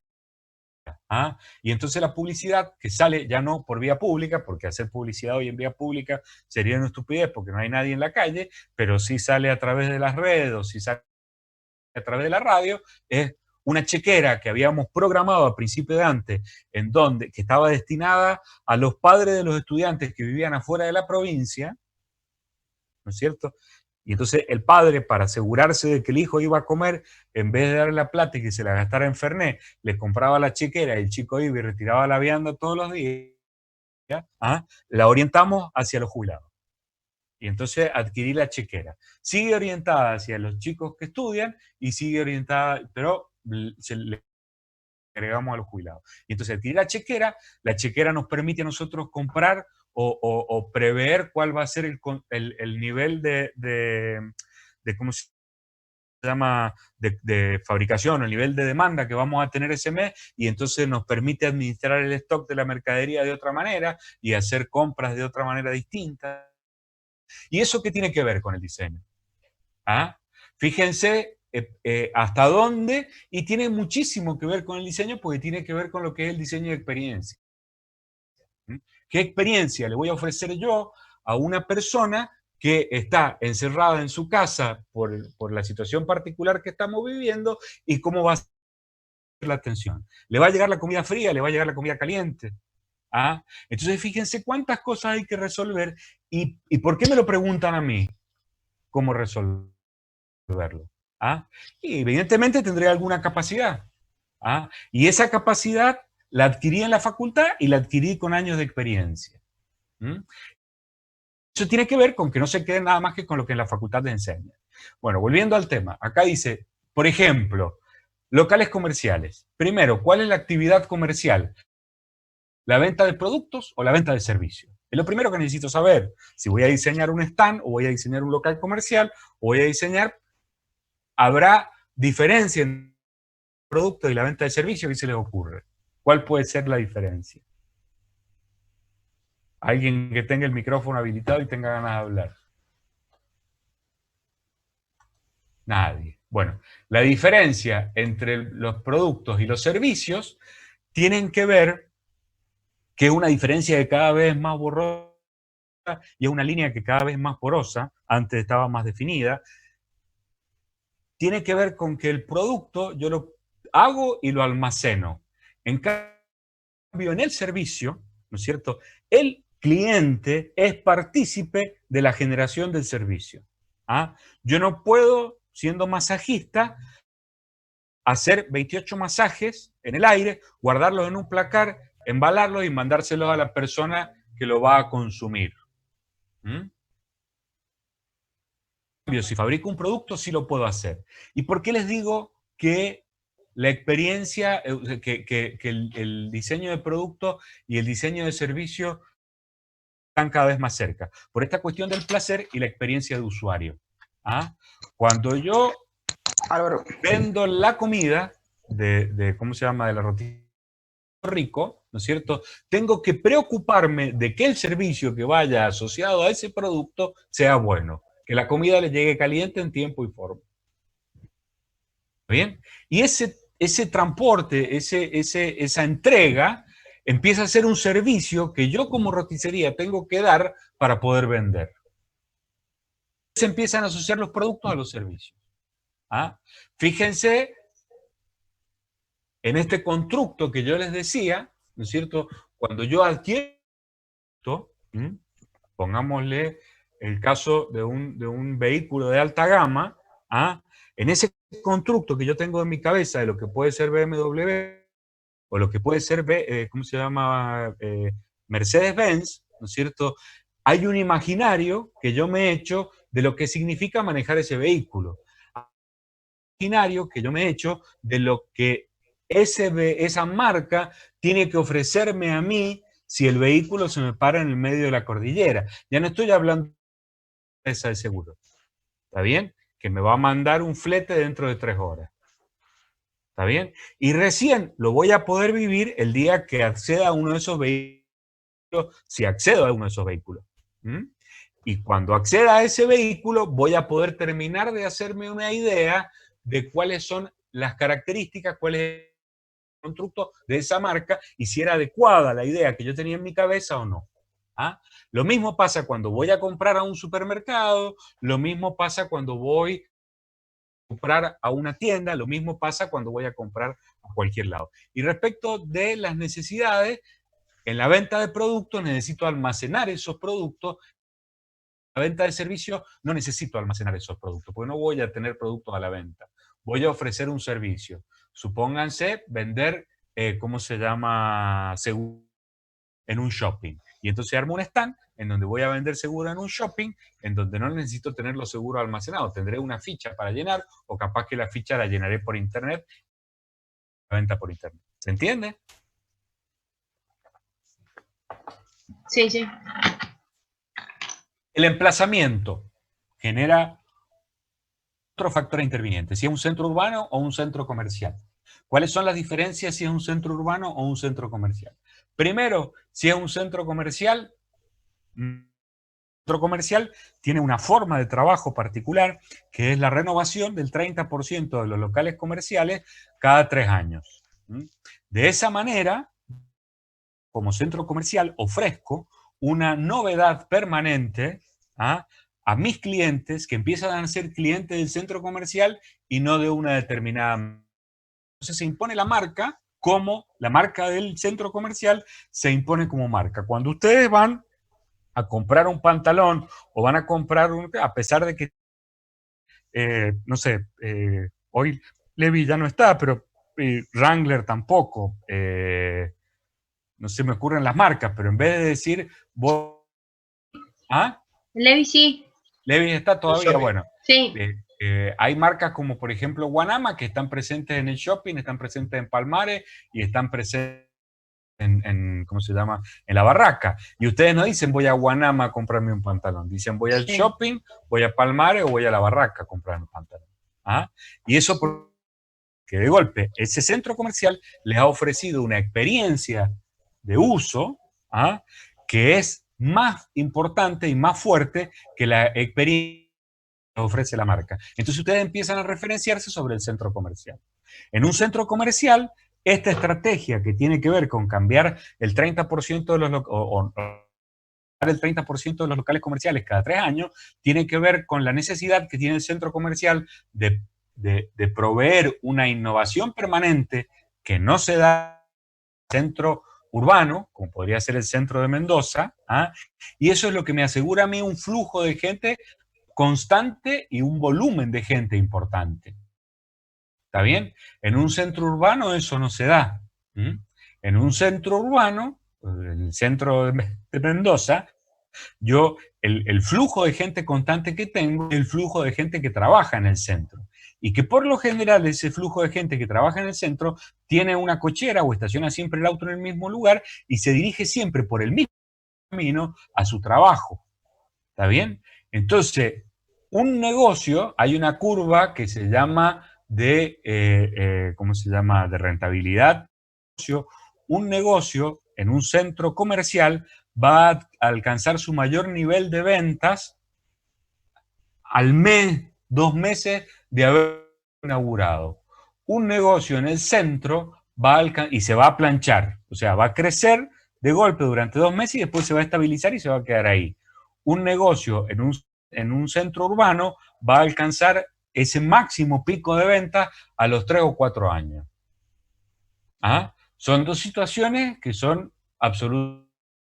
¿Ah? Y entonces la publicidad que sale ya no por vía pública, porque hacer publicidad hoy en vía pública sería una estupidez porque no hay nadie en la calle, pero sí sale a través de las redes o sí sale a través de la radio, es una chequera que habíamos programado a principio de antes, que estaba destinada a los padres de los estudiantes que vivían afuera de la provincia, ¿no es cierto? Y entonces el padre, para asegurarse de que el hijo iba a comer, en vez de darle la plata y que se la gastara en Fernet, le compraba la chequera y el chico iba y retiraba la vianda todos los días, ¿ah? La orientamos hacia los jubilados. Y entonces adquirí la chequera. Sigue orientada hacia los chicos que estudian y sigue orientada, pero se le agregamos a los jubilados. Y entonces adquirir la chequera nos permite a nosotros comprar o prever cuál va a ser el nivel de ¿cómo se llama? De fabricación, el nivel de demanda que vamos a tener ese mes, y entonces nos permite administrar el stock de la mercadería de otra manera y hacer compras de otra manera distinta. ¿Y eso qué tiene que ver con el diseño? ¿Ah? Fíjense hasta dónde, y tiene muchísimo que ver con el diseño porque tiene que ver con lo que es el diseño de experiencia. ¿Qué experiencia le voy a ofrecer yo a una persona que está encerrada en su casa por la situación particular que estamos viviendo, y cómo va a ser la atención? ¿Le va a llegar la comida fría? ¿Le va a llegar la comida caliente? ¿Ah? Entonces fíjense cuántas cosas hay que resolver, y ¿por qué me lo preguntan a mí? ¿Cómo resolverlo? ¿Ah? Y evidentemente tendré alguna capacidad. ¿Ah? Y esa capacidad la adquirí en la facultad y la adquirí con años de experiencia. Eso tiene que ver con que no se quede nada más que con lo que en la facultad te enseña. Bueno, volviendo al tema. Acá dice, por ejemplo, locales comerciales. Primero, ¿cuál es la actividad comercial? ¿La venta de productos o la venta de servicios? Es lo primero que necesito saber. Si voy a diseñar un stand o voy a diseñar un local comercial o voy a diseñar, ¿habrá diferencia entre el producto y la venta de servicios? ¿Qué se les ocurre? ¿Cuál puede ser la diferencia? Alguien que tenga el micrófono habilitado y tenga ganas de hablar. Nadie. Bueno, la diferencia entre los productos y los servicios tienen que ver que es una diferencia que cada vez es más borrosa y es una línea que cada vez es más porosa, antes estaba más definida. Tiene que ver con que el producto yo lo hago y lo almaceno. En cambio, en el servicio, ¿no es cierto?, el cliente es partícipe de la generación del servicio. ¿Ah? Yo no puedo, siendo masajista, hacer 28 masajes en el aire, guardarlos en un placar, embalarlos y mandárselos a la persona que lo va a consumir. Si fabrico un producto, sí lo puedo hacer. ¿Y por qué les digo que la experiencia, que el diseño de producto y el diseño de servicio están cada vez más cerca? Por esta cuestión del placer y la experiencia de usuario. ¿Ah? Cuando yo vendo la comida ¿cómo se llama? De la roticería Rico, ¿no es cierto? Tengo que preocuparme de que el servicio que vaya asociado a ese producto sea bueno, que la comida le llegue caliente en tiempo y forma. ¿Bien? Y ese transporte, esa entrega, empieza a ser un servicio que yo como roticería tengo que dar para poder vender. se empiezan a asociar los productos a los servicios. ¿Ah? Fíjense en este constructo que yo les decía, ¿no es cierto? Cuando yo adquiero, pongámosle el caso de un vehículo de alta gama, ¿ah? En ese constructo que yo tengo en mi cabeza de lo que puede ser BMW o lo que puede ser, ¿cómo se llama? Mercedes-Benz, ¿no es cierto? Hay un imaginario que yo me he hecho de lo que significa manejar ese vehículo. Hay un imaginario que yo me he hecho de lo que esa marca tiene que ofrecerme a mí si el vehículo se me para en el medio de la cordillera. Ya no estoy hablando de empresa de seguro. ¿Está bien? Que me va a mandar un flete dentro de 3 horas. ¿Está bien? Y recién lo voy a poder vivir el día que acceda a uno de esos vehículos, si accedo a uno de esos vehículos. Y cuando acceda a ese vehículo, voy a poder terminar de hacerme una idea de cuáles son las características, cuál es el constructo de esa marca y si era adecuada la idea que yo tenía en mi cabeza o no. ¿Ah? Lo mismo pasa cuando voy a comprar a un supermercado, lo mismo pasa cuando voy comprar a una tienda, lo mismo pasa cuando voy a comprar a cualquier lado. Y respecto de las necesidades, en la venta de productos necesito almacenar esos productos. En la venta de servicios no necesito almacenar esos productos, porque no voy a tener productos a la venta. Voy a ofrecer un servicio. Supónganse vender, ¿cómo se llama? Seguro en un shopping. Y entonces armo un stand en donde voy a vender seguro en un shopping, en donde no necesito tener los seguros almacenados. Tendré una ficha para llenar, o capaz que la ficha la llenaré por internet, la venta por internet. ¿Se entiende? Sí, sí. El emplazamiento genera otro factor interviniente, si es un centro urbano o un centro comercial. ¿Cuáles son las diferencias si es un centro urbano o un centro comercial? Primero, si es un centro comercial, tiene una forma de trabajo particular, que es la renovación del 30% de los locales comerciales cada 3 años. De esa manera, como centro comercial, ofrezco una novedad permanente a mis clientes que empiezan a ser clientes del centro comercial y no de una determinada. Entonces se impone la marca como la marca del centro comercial se impone como marca. Cuando ustedes van a comprar un pantalón o van a comprar a pesar de que, no sé, hoy Levi ya no está, pero Wrangler tampoco, no se me ocurren las marcas, pero en vez de decir, ¿ah? Levi sí. Levi está todavía, bueno. Sí. Hay marcas como, por ejemplo, Guanama, que están presentes en el shopping, están presentes en Palmares y están presentes en ¿cómo se llama? En la barraca. Y ustedes no dicen voy a Guanama a comprarme un pantalón. Dicen voy al shopping, voy a Palmares o voy a la barraca a comprarme un pantalón. ¿Ah? Y eso porque de golpe ese centro comercial les ha ofrecido una experiencia de uso que es más importante y más fuerte que la experiencia que ofrece la marca. Entonces ustedes empiezan a referenciarse sobre el centro comercial. En un centro comercial, esta estrategia que tiene que ver con cambiar el 30% de el 30% de los locales comerciales cada 3 años, tiene que ver con la necesidad que tiene el centro comercial de proveer una innovación permanente que no se da en el centro urbano, como podría ser el centro de Mendoza, y eso es lo que me asegura a mí un flujo de gente constante y un volumen de gente importante. ¿Está bien? En un centro urbano eso no se da. En un centro urbano, en el centro de Mendoza, yo el flujo de gente constante que tengo es el flujo de gente que trabaja en el centro. Y que por lo general ese flujo de gente que trabaja en el centro tiene una cochera o estaciona siempre el auto en el mismo lugar y se dirige siempre por el mismo camino a su trabajo. ¿Está bien? Entonces, un negocio, hay una curva que se llama ¿cómo se llama? De rentabilidad. Un negocio en un centro comercial va a alcanzar su mayor nivel de ventas al mes, 2 meses de haber inaugurado. Un negocio en el centro y se va a planchar, o sea, va a crecer de golpe durante 2 meses y después se va a estabilizar y se va a quedar ahí. Un negocio en un en un centro urbano va a alcanzar ese máximo pico de venta a los 3 o 4 años. ¿Ah? Son dos situaciones que son absolutamente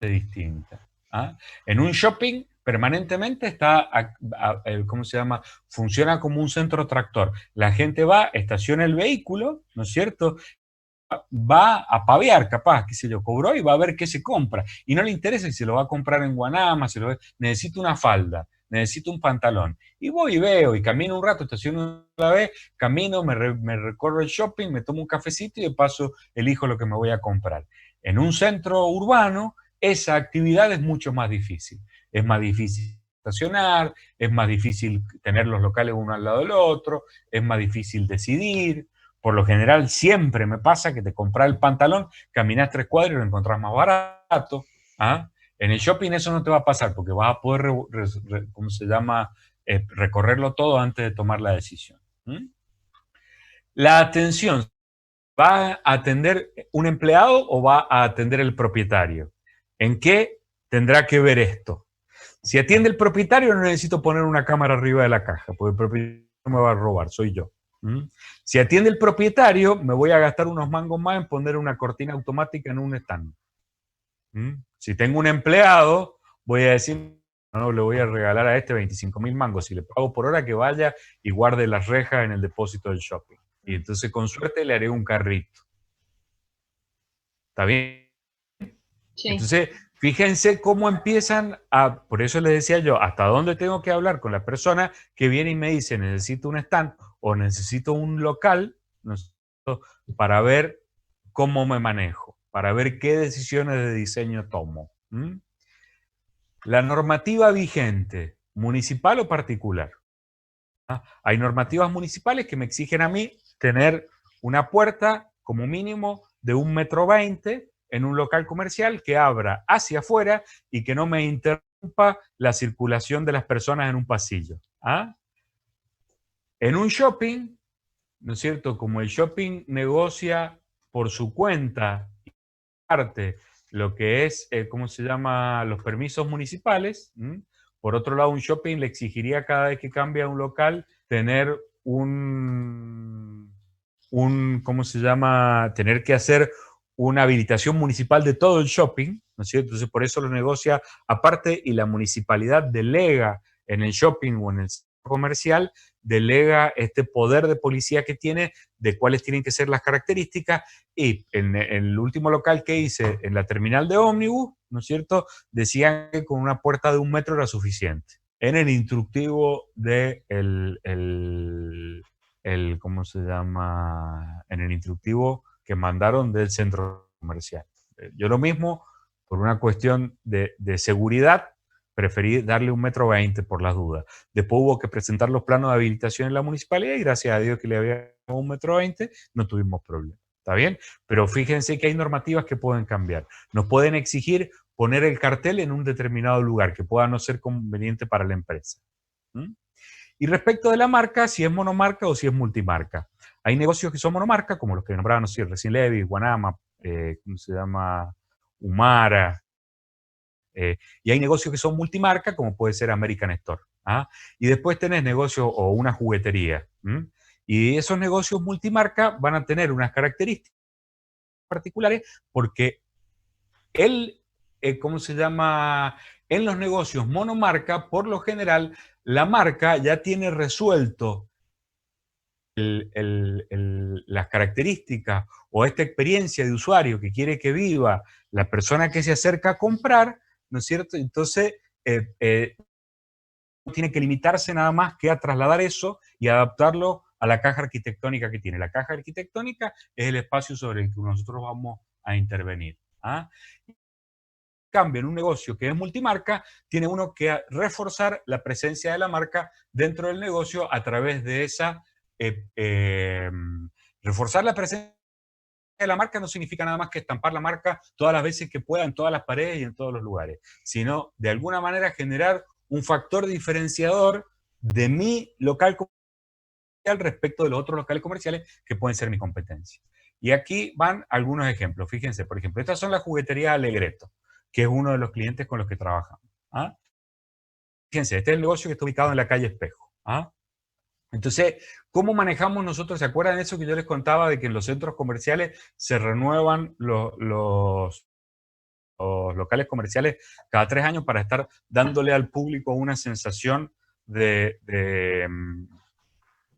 distintas. ¿Ah? En un shopping permanentemente está, ¿cómo se llama? Funciona como un centro tractor. La gente va, estaciona el vehículo, ¿no es cierto? Va a pavear, capaz, qué sé yo, cobró y va a ver qué se compra. Y no le interesa si se lo va a comprar en Guanama, necesito una falda, necesito un pantalón. Y voy y veo, y camino un rato, estaciono una vez, camino, me recorro el shopping, me tomo un cafecito y de paso elijo lo que me voy a comprar. En un centro urbano, esa actividad es mucho más difícil. Es más difícil estacionar, es más difícil tener los locales uno al lado del otro, es más difícil decidir. Por lo general siempre me pasa que te compras el pantalón, caminas 3 cuadras y lo encontrás más barato. ¿Ah? En el shopping eso no te va a pasar porque vas a poder, ¿cómo se llama? Recorrerlo todo antes de tomar la decisión. ¿Mm? La atención, ¿va a atender un empleado o va a atender el propietario? ¿En qué tendrá que ver esto? Si atiende el propietario no necesito poner una cámara arriba de la caja porque el propietario no me va a robar, soy yo. Si atiende el propietario, me voy a gastar unos mangos más en poner una cortina automática en un stand. Si tengo un empleado, voy a decir, no, le voy a regalar a este 25.000 mangos. Si le pago por hora, que vaya y guarde las rejas en el depósito del shopping. Y entonces, con suerte, le haré un carrito. ¿Está bien? Sí. Entonces, fíjense cómo empiezan a, por eso les decía yo, hasta dónde tengo que hablar con la persona que viene y me dice, necesito un stand o necesito un local, ¿no? Para ver cómo me manejo, para ver qué decisiones de diseño tomo. La normativa vigente, municipal o particular. ¿Ah? Hay normativas municipales que me exigen a mí tener una puerta como mínimo de 1,20 m en un local comercial que abra hacia afuera y que no me interrumpa la circulación de las personas en un pasillo. ¿Ah? En un shopping, ¿no es cierto? Como el shopping negocia por su cuenta y parte lo que es, ¿cómo se llama? Los permisos municipales. Por otro lado, un shopping le exigiría cada vez que cambia un local tener ¿cómo se llama? Tener que hacer una habilitación municipal de todo el shopping, ¿no es cierto? Entonces, por eso lo negocia aparte y la municipalidad delega en el shopping o en el centro comercial, delega este poder de policía que tiene de cuáles tienen que ser las características y en el último local que hice en la terminal de ómnibus, ¿no es cierto? Decían que con una puerta de 1 metro era suficiente. En el instructivo de ¿cómo se llama? En el instructivo que mandaron del centro comercial. Yo lo mismo, por una cuestión de seguridad, preferí darle 1,20 m por las dudas. Después hubo que presentar los planos de habilitación en la municipalidad y gracias a Dios que le había 1,20 m, no tuvimos problema. ¿Está bien? Pero fíjense que hay normativas que pueden cambiar. Nos pueden exigir poner el cartel en un determinado lugar que pueda no ser conveniente para la empresa. Y respecto de la marca, si es monomarca o si es multimarca. Hay negocios que son monomarca, como los que nombraban, no sé, recién Levi, Guanama, ¿cómo se llama? Humara. Y hay negocios que son multimarca, como puede ser American Store. ¿Ah? Y después tenés negocios o una juguetería. Y esos negocios multimarca van a tener unas características particulares porque ¿cómo se llama? En los negocios monomarca, por lo general, la marca ya tiene resuelto las características o esta experiencia de usuario que quiere que viva la persona que se acerca a comprar, ¿no es cierto? Entonces, tiene que limitarse nada más que a trasladar eso y adaptarlo a la caja arquitectónica que tiene. La caja arquitectónica es el espacio sobre el que nosotros vamos a intervenir. ¿Ah? Cambio, en un negocio que es multimarca, tiene uno que reforzar la presencia de la marca dentro del negocio a través de esa... reforzar la presencia de la marca no significa nada más que estampar la marca todas las veces que pueda en todas las paredes y en todos los lugares, sino de alguna manera generar un factor diferenciador de mi local comercial respecto de los otros locales comerciales que pueden ser mi competencia. Y aquí van algunos ejemplos. Fíjense, por ejemplo, estas son las jugueterías Alegreto, que es uno de los clientes con los que trabajamos. ¿Ah? Fíjense, este es el negocio que está ubicado en la calle Espejo. ¿Ah? Entonces, ¿cómo manejamos nosotros? ¿Se acuerdan de eso que yo les contaba de que en los centros comerciales se renuevan los locales comerciales cada 3 años para estar dándole al público una sensación de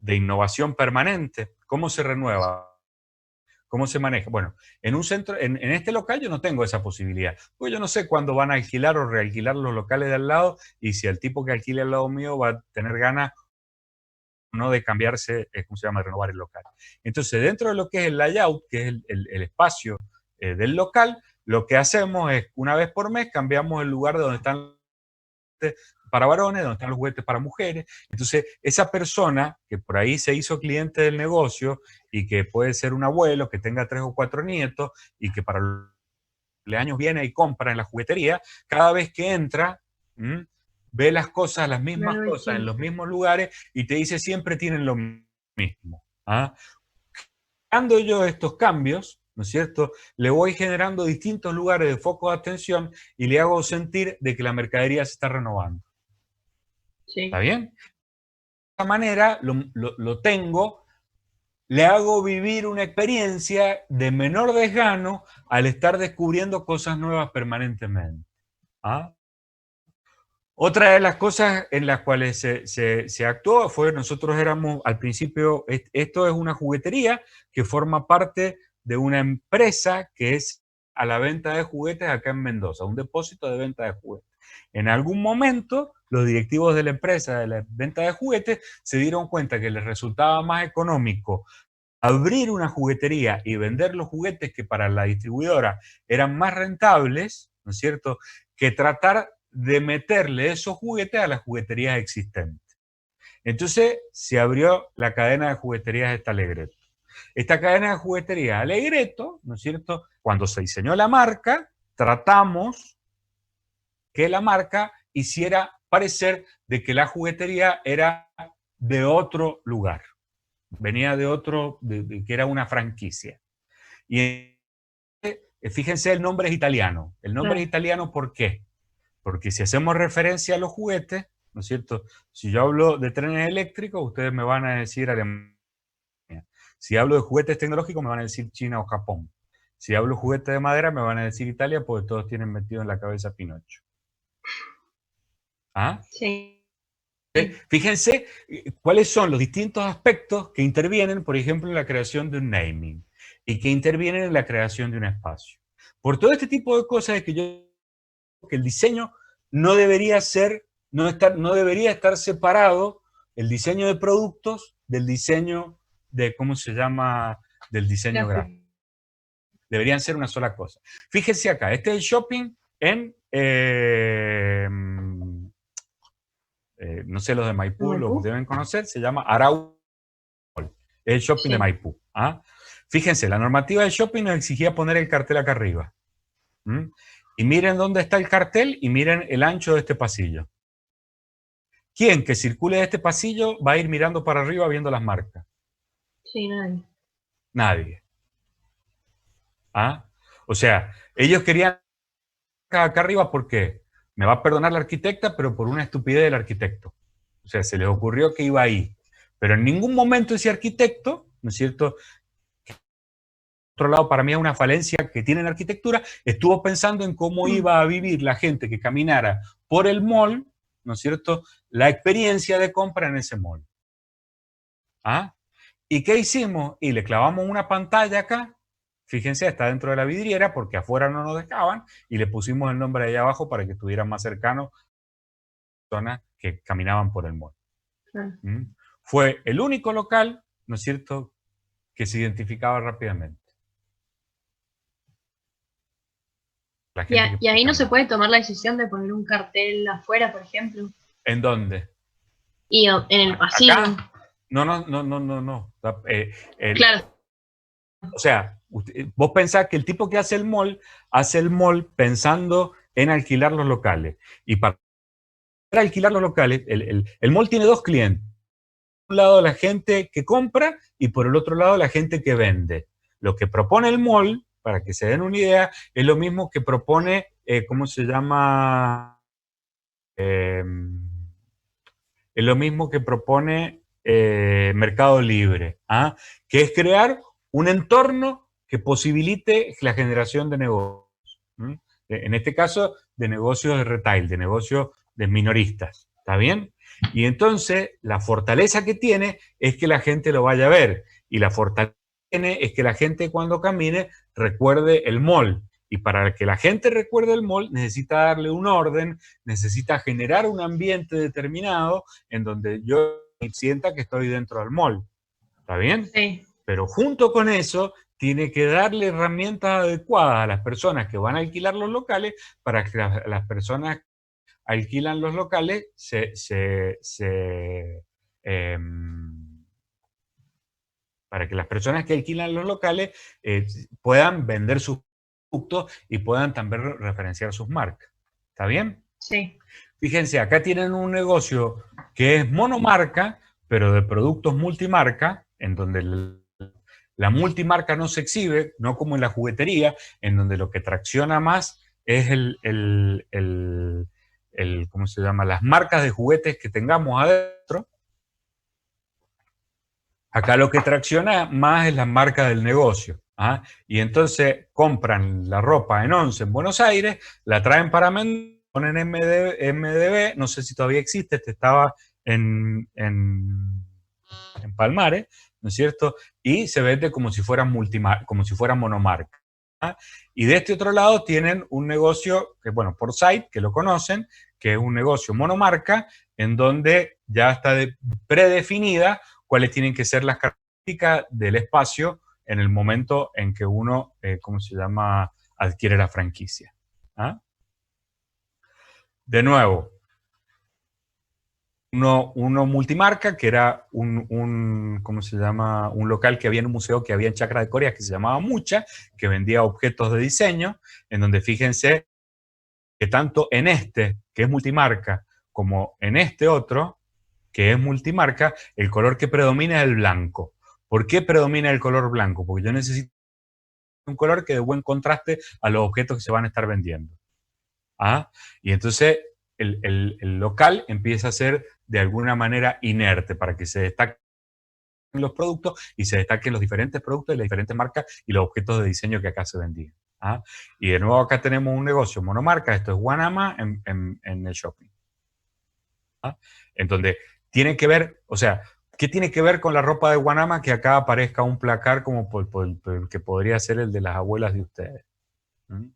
innovación permanente? ¿Cómo se renueva? ¿Cómo se maneja? Bueno, en un centro, en este local yo no tengo esa posibilidad, porque yo no sé cuándo van a alquilar o realquilar los locales de al lado y si el tipo que alquile al lado mío va a tener ganas o no de cambiarse, ¿cómo se llama?, de renovar el local. Entonces, dentro de lo que es el layout, que es el espacio del local, lo que hacemos es, una vez por mes, cambiamos el lugar de donde están para varones, donde están los juguetes para mujeres. Entonces, esa persona que por ahí se hizo cliente del negocio y que puede ser un abuelo que tenga 3 o 4 nietos y que para los cumpleaños viene y compra en la juguetería, cada vez que entra, ve las cosas, las mismas Claro, cosas sí. en los mismos lugares y te dice siempre tienen lo mismo. ¿Ah? Dando yo estos cambios, ¿no es cierto?, le voy generando distintos lugares de foco de atención y le hago sentir de que la mercadería se está renovando. Sí. ¿Está bien? De esta manera lo tengo, le hago vivir una experiencia de menor desgano al estar descubriendo cosas nuevas permanentemente. ¿Ah? Otra de las cosas en las cuales se actuó fue, nosotros éramos al principio, esto es una juguetería que forma parte de una empresa que es a la venta de juguetes acá en Mendoza, un depósito de venta de juguetes. En algún momento, los directivos de la empresa de la venta de juguetes se dieron cuenta que les resultaba más económico abrir una juguetería y vender los juguetes que para la distribuidora eran más rentables, ¿no es cierto?, que tratar de meterle esos juguetes a las jugueterías existentes. Entonces se abrió la cadena de jugueterías esta Alegreto. Esta cadena de jugueterías Alegreto, ¿no es cierto?, cuando se diseñó la marca, tratamos que la marca hiciera parecer de que la juguetería era de otro lugar. Venía de otro, que era una franquicia. Y fíjense, el nombre es italiano. El nombre es italiano, ¿por qué? Porque si hacemos referencia a los juguetes, ¿no es cierto? Si yo hablo de trenes eléctricos, ustedes me van a decir Alemania. Si hablo de juguetes tecnológicos, me van a decir China o Japón. Si hablo de juguetes de madera, me van a decir Italia, porque todos tienen metido en la cabeza Pinocho. ¿Ah? Sí. Fíjense cuáles son los distintos aspectos que intervienen, por ejemplo, en la creación de un naming y que intervienen en la creación de un espacio. Por todo este tipo de cosas es que que el diseño no debería ser, no debería estar separado el diseño de productos del diseño de, ¿cómo se llama?, del diseño gráfico. Deberían ser una sola cosa. Fíjense acá, este es el shopping en no sé, los de Maipú lo deben conocer, se llama Arau, es el shopping de Maipú. ¿Ah? Fíjense, la normativa del shopping nos exigía poner el cartel acá arriba. Y miren dónde está el cartel y miren el ancho de este pasillo. ¿Quién que circule de este pasillo va a ir mirando para arriba viendo las marcas? Sí, nadie. Nadie. ¿Ah? O sea, ellos querían acá arriba, ¿por qué? Me va a perdonar la arquitecta, pero por una estupidez del arquitecto. O sea, se les ocurrió que iba ahí. Pero en ningún momento ese arquitecto, ¿no es cierto?, por otro lado, para mí es una falencia que tiene la arquitectura, estuvo pensando en cómo iba a vivir la gente que caminara por el mall, ¿no es cierto?, la experiencia de compra en ese mall. ¿Ah? ¿Y qué hicimos? Y le clavamos una pantalla acá, fíjense, está dentro de la vidriera porque afuera no nos dejaban, y le pusimos el nombre allá abajo para que estuvieran más cercanos a las personas que caminaban por el mall. Fue el único local, ¿no es cierto?, que se identificaba rápidamente. Y ahí no se puede tomar la decisión de poner un cartel afuera, por ejemplo. ¿En dónde? Y en el pasillo. ¿Acá? No. Claro. O sea, vos pensás que el tipo que hace el mall pensando en alquilar los locales. Y para alquilar los locales, el mall tiene dos clientes. Por un lado la gente que compra y por el otro lado la gente que vende. Lo que propone el mall, para que se den una idea, es lo mismo que propone, ¿cómo se llama? es lo mismo que propone Mercado Libre, ¿ah? Que es crear un entorno que posibilite la generación de negocios. ¿Mm? En este caso, de negocios de retail, de negocios de minoristas. ¿Está bien? Y entonces, la fortaleza que tiene es que la gente lo vaya a ver. Y la fortaleza que tiene es que la gente cuando camine recuerde el mall. Y para que la gente recuerde el mall, necesita darle un orden, necesita generar un ambiente determinado en donde yo sienta que estoy dentro del mall. ¿Está bien? Sí. Pero junto con eso, tiene que darle herramientas adecuadas a las personas que van a alquilar los locales para que las personas que alquilan los locales para que las personas que alquilan los locales puedan vender sus productos y puedan también referenciar sus marcas. ¿Está bien? Sí. Fíjense, acá tienen un negocio que es monomarca, pero de productos multimarca, en donde la multimarca no se exhibe, no como en la juguetería, en donde lo que tracciona más es ¿cómo se llama? Las marcas de juguetes que tengamos adentro. Acá lo que tracciona más es la marca del negocio. ¿Ah? Y entonces compran la ropa en Once, en Buenos Aires, la traen para Mendoza, ponen MDB, no sé si todavía existe, estaba en Palmares, ¿no es cierto? Y se vende como si fuera monomarca. ¿Ah? Y de este otro lado tienen un negocio, que bueno, por site, que lo conocen, que es un negocio monomarca, en donde ya está predefinida cuáles tienen que ser las características del espacio en el momento en que uno, ¿cómo se llama?, adquiere la franquicia. ¿Ah? De nuevo, uno multimarca, que era ¿cómo se llama?, un local que había en un museo que había en Chacra de Corea, que se llamaba Mucha, que vendía objetos de diseño, en donde fíjense que tanto en este, que es multimarca, como en este otro, que es multimarca, el color que predomina es el blanco. ¿Por qué predomina el color blanco? Porque yo necesito un color que dé buen contraste a los objetos que se van a estar vendiendo. ¿Ah? Y entonces el local empieza a ser de alguna manera inerte para que se destaquen los productos y se destaquen los diferentes productos de las diferentes marcas y los objetos de diseño que acá se vendían. ¿Ah? Y de nuevo acá tenemos un negocio monomarca, esto es Guanama en el shopping. ¿Ah? En donde tiene que ver, o sea, ¿qué tiene que ver con la ropa de Guanama que acá aparezca un placar como por que podría ser el de las abuelas de ustedes? ¿Mm?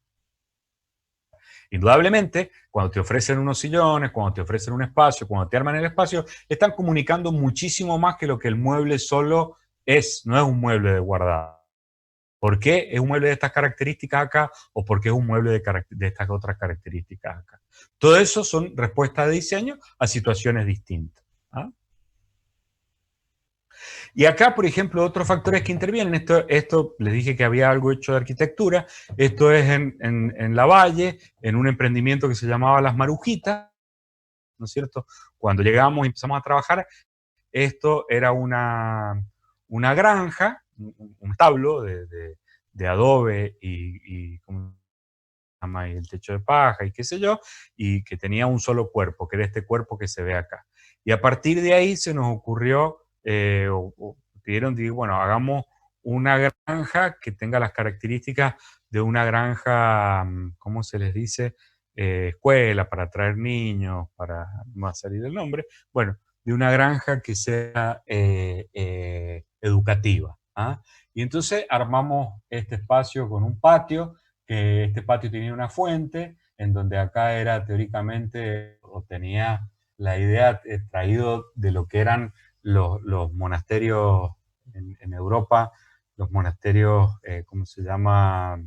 Indudablemente, cuando te ofrecen unos sillones, cuando te ofrecen un espacio, cuando te arman el espacio, están comunicando muchísimo más que lo que el mueble solo es. No es un mueble de guardado. ¿Por qué es un mueble de estas características acá o por qué es un mueble de estas otras características acá? Todo eso son respuestas de diseño a situaciones distintas. ¿Ah? Y acá, por ejemplo, otros factores que intervienen, esto les dije que había algo hecho de arquitectura, esto es en La Valle, en un emprendimiento que se llamaba Las Marujitas, ¿no es cierto? Cuando llegamos y empezamos a trabajar, esto era una granja, un establo de adobe y ¿cómo se llama? Y el techo de paja y qué sé yo, y que tenía un solo cuerpo, que era este cuerpo que se ve acá. Y a partir de ahí se nos ocurrió, pidieron, bueno, hagamos una granja que tenga las características de una granja, ¿cómo se les dice? Escuela, para atraer niños, no va a salir el nombre, bueno, de una granja que sea educativa. ¿Ah? Y entonces armamos este espacio con un patio, que este patio tenía una fuente, en donde acá era teóricamente, o tenía la idea traído de lo que eran los monasterios en Europa, los monasterios, ¿cómo se llama?,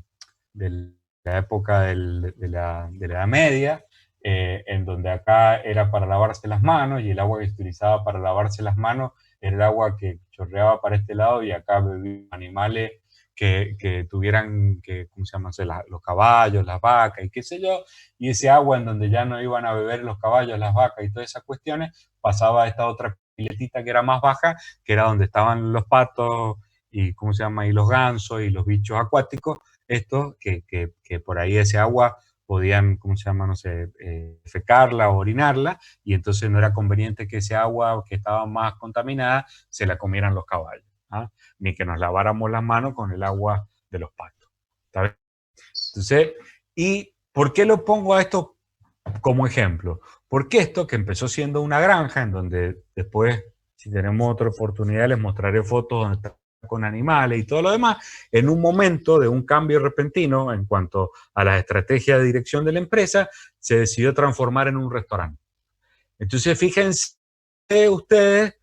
de la época de la Edad Media, en donde acá era para lavarse las manos y el agua que se utilizaba para lavarse las manos era el agua que chorreaba para este lado y acá bebían animales que tuvieran, ¿cómo se llama? Los caballos, las vacas y qué sé yo, y ese agua en donde ya no iban a beber los caballos, las vacas y todas esas cuestiones, pasaba a esta otra piletita que era más baja, que era donde estaban los patos y, ¿cómo se llama?, y los gansos y los bichos acuáticos, estos que por ahí ese agua podían, ¿cómo se llama? No sé, defecarla o orinarla, y entonces no era conveniente que ese agua que estaba más contaminada se la comieran los caballos, ¿ah? Ni que nos laváramos las manos con el agua de los pastos. ¿Está bien? Entonces, ¿y por qué lo pongo a esto como ejemplo? Porque esto, que empezó siendo una granja, en donde después, si tenemos otra oportunidad, les mostraré fotos donde está con animales y todo lo demás, en un momento de un cambio repentino en cuanto a la estrategia de dirección de la empresa, se decidió transformar en un restaurante. Entonces, fíjense ustedes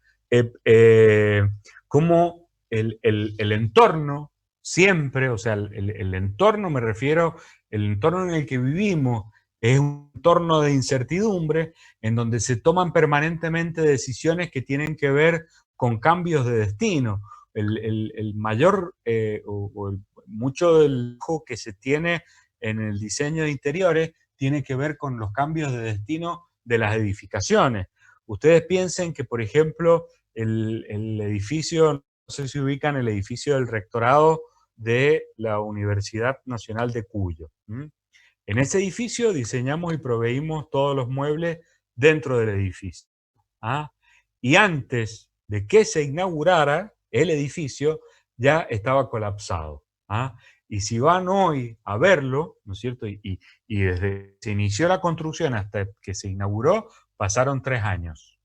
cómo el entorno siempre, o sea, el entorno, me refiero, el entorno en el que vivimos es un entorno de incertidumbre en donde se toman permanentemente decisiones que tienen que ver con cambios de destino. El mayor, mucho del lujo que se tiene en el diseño de interiores tiene que ver con los cambios de destino de las edificaciones. Ustedes piensen que, por ejemplo, el edificio, no sé si ubican el edificio del rectorado de la Universidad Nacional de Cuyo. En ese edificio diseñamos y proveímos todos los muebles dentro del edificio. ¿Ah? Y antes de que se inaugurara el edificio, ya estaba colapsado. ¿Ah? Y si van hoy a verlo, ¿no es cierto? Y desde que se inició la construcción hasta que se inauguró, pasaron 3 años.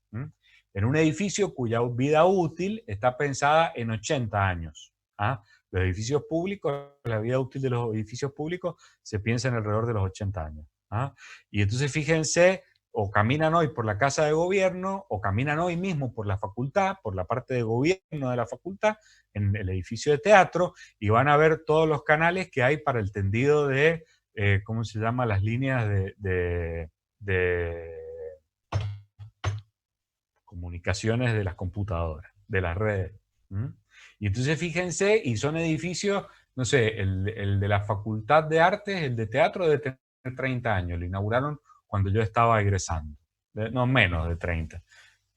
En un edificio cuya vida útil está pensada en 80 años. ¿Ah? Los edificios públicos, la vida útil de los edificios públicos se piensa en alrededor de los 80 años. ¿Ah? Y entonces fíjense, o caminan hoy por la Casa de Gobierno, o caminan hoy mismo por la facultad, por la parte de gobierno de la facultad, en el edificio de teatro, y van a ver todos los canales que hay para el tendido de, ¿cómo se llama? Las líneas de comunicaciones de las computadoras, de las redes. Y entonces fíjense, y son edificios, no sé, el de la Facultad de Artes, el de teatro debe tener 30 años, lo inauguraron cuando yo estaba egresando, no menos de 30.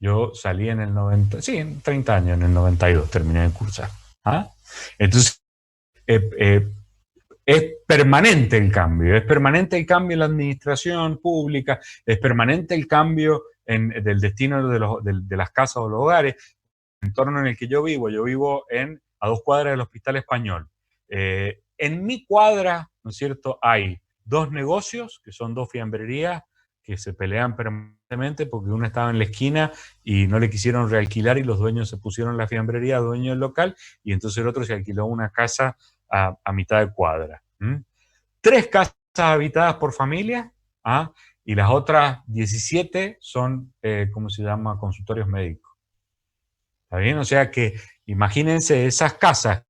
Yo salí en el 90, sí, 30 años, en el 92 terminé de cursar. ¿Ah? Entonces, es permanente el cambio, es permanente el cambio en la administración pública, es permanente el cambio del destino de las casas o los hogares. El entorno en el que yo vivo a 2 cuadras del Hospital Español. En mi cuadra, ¿no es cierto?, hay 2 negocios, que son 2 fiambrerías, que se pelean permanentemente porque uno estaba en la esquina y no le quisieron realquilar y los dueños se pusieron la fiambrería, dueño del local, y entonces el otro se alquiló una casa a mitad de cuadra. 3 casas habitadas por familia, ¿ah? Y las otras 17 son, ¿cómo se llama?, consultorios médicos. ¿Está bien? O sea que imagínense esas casas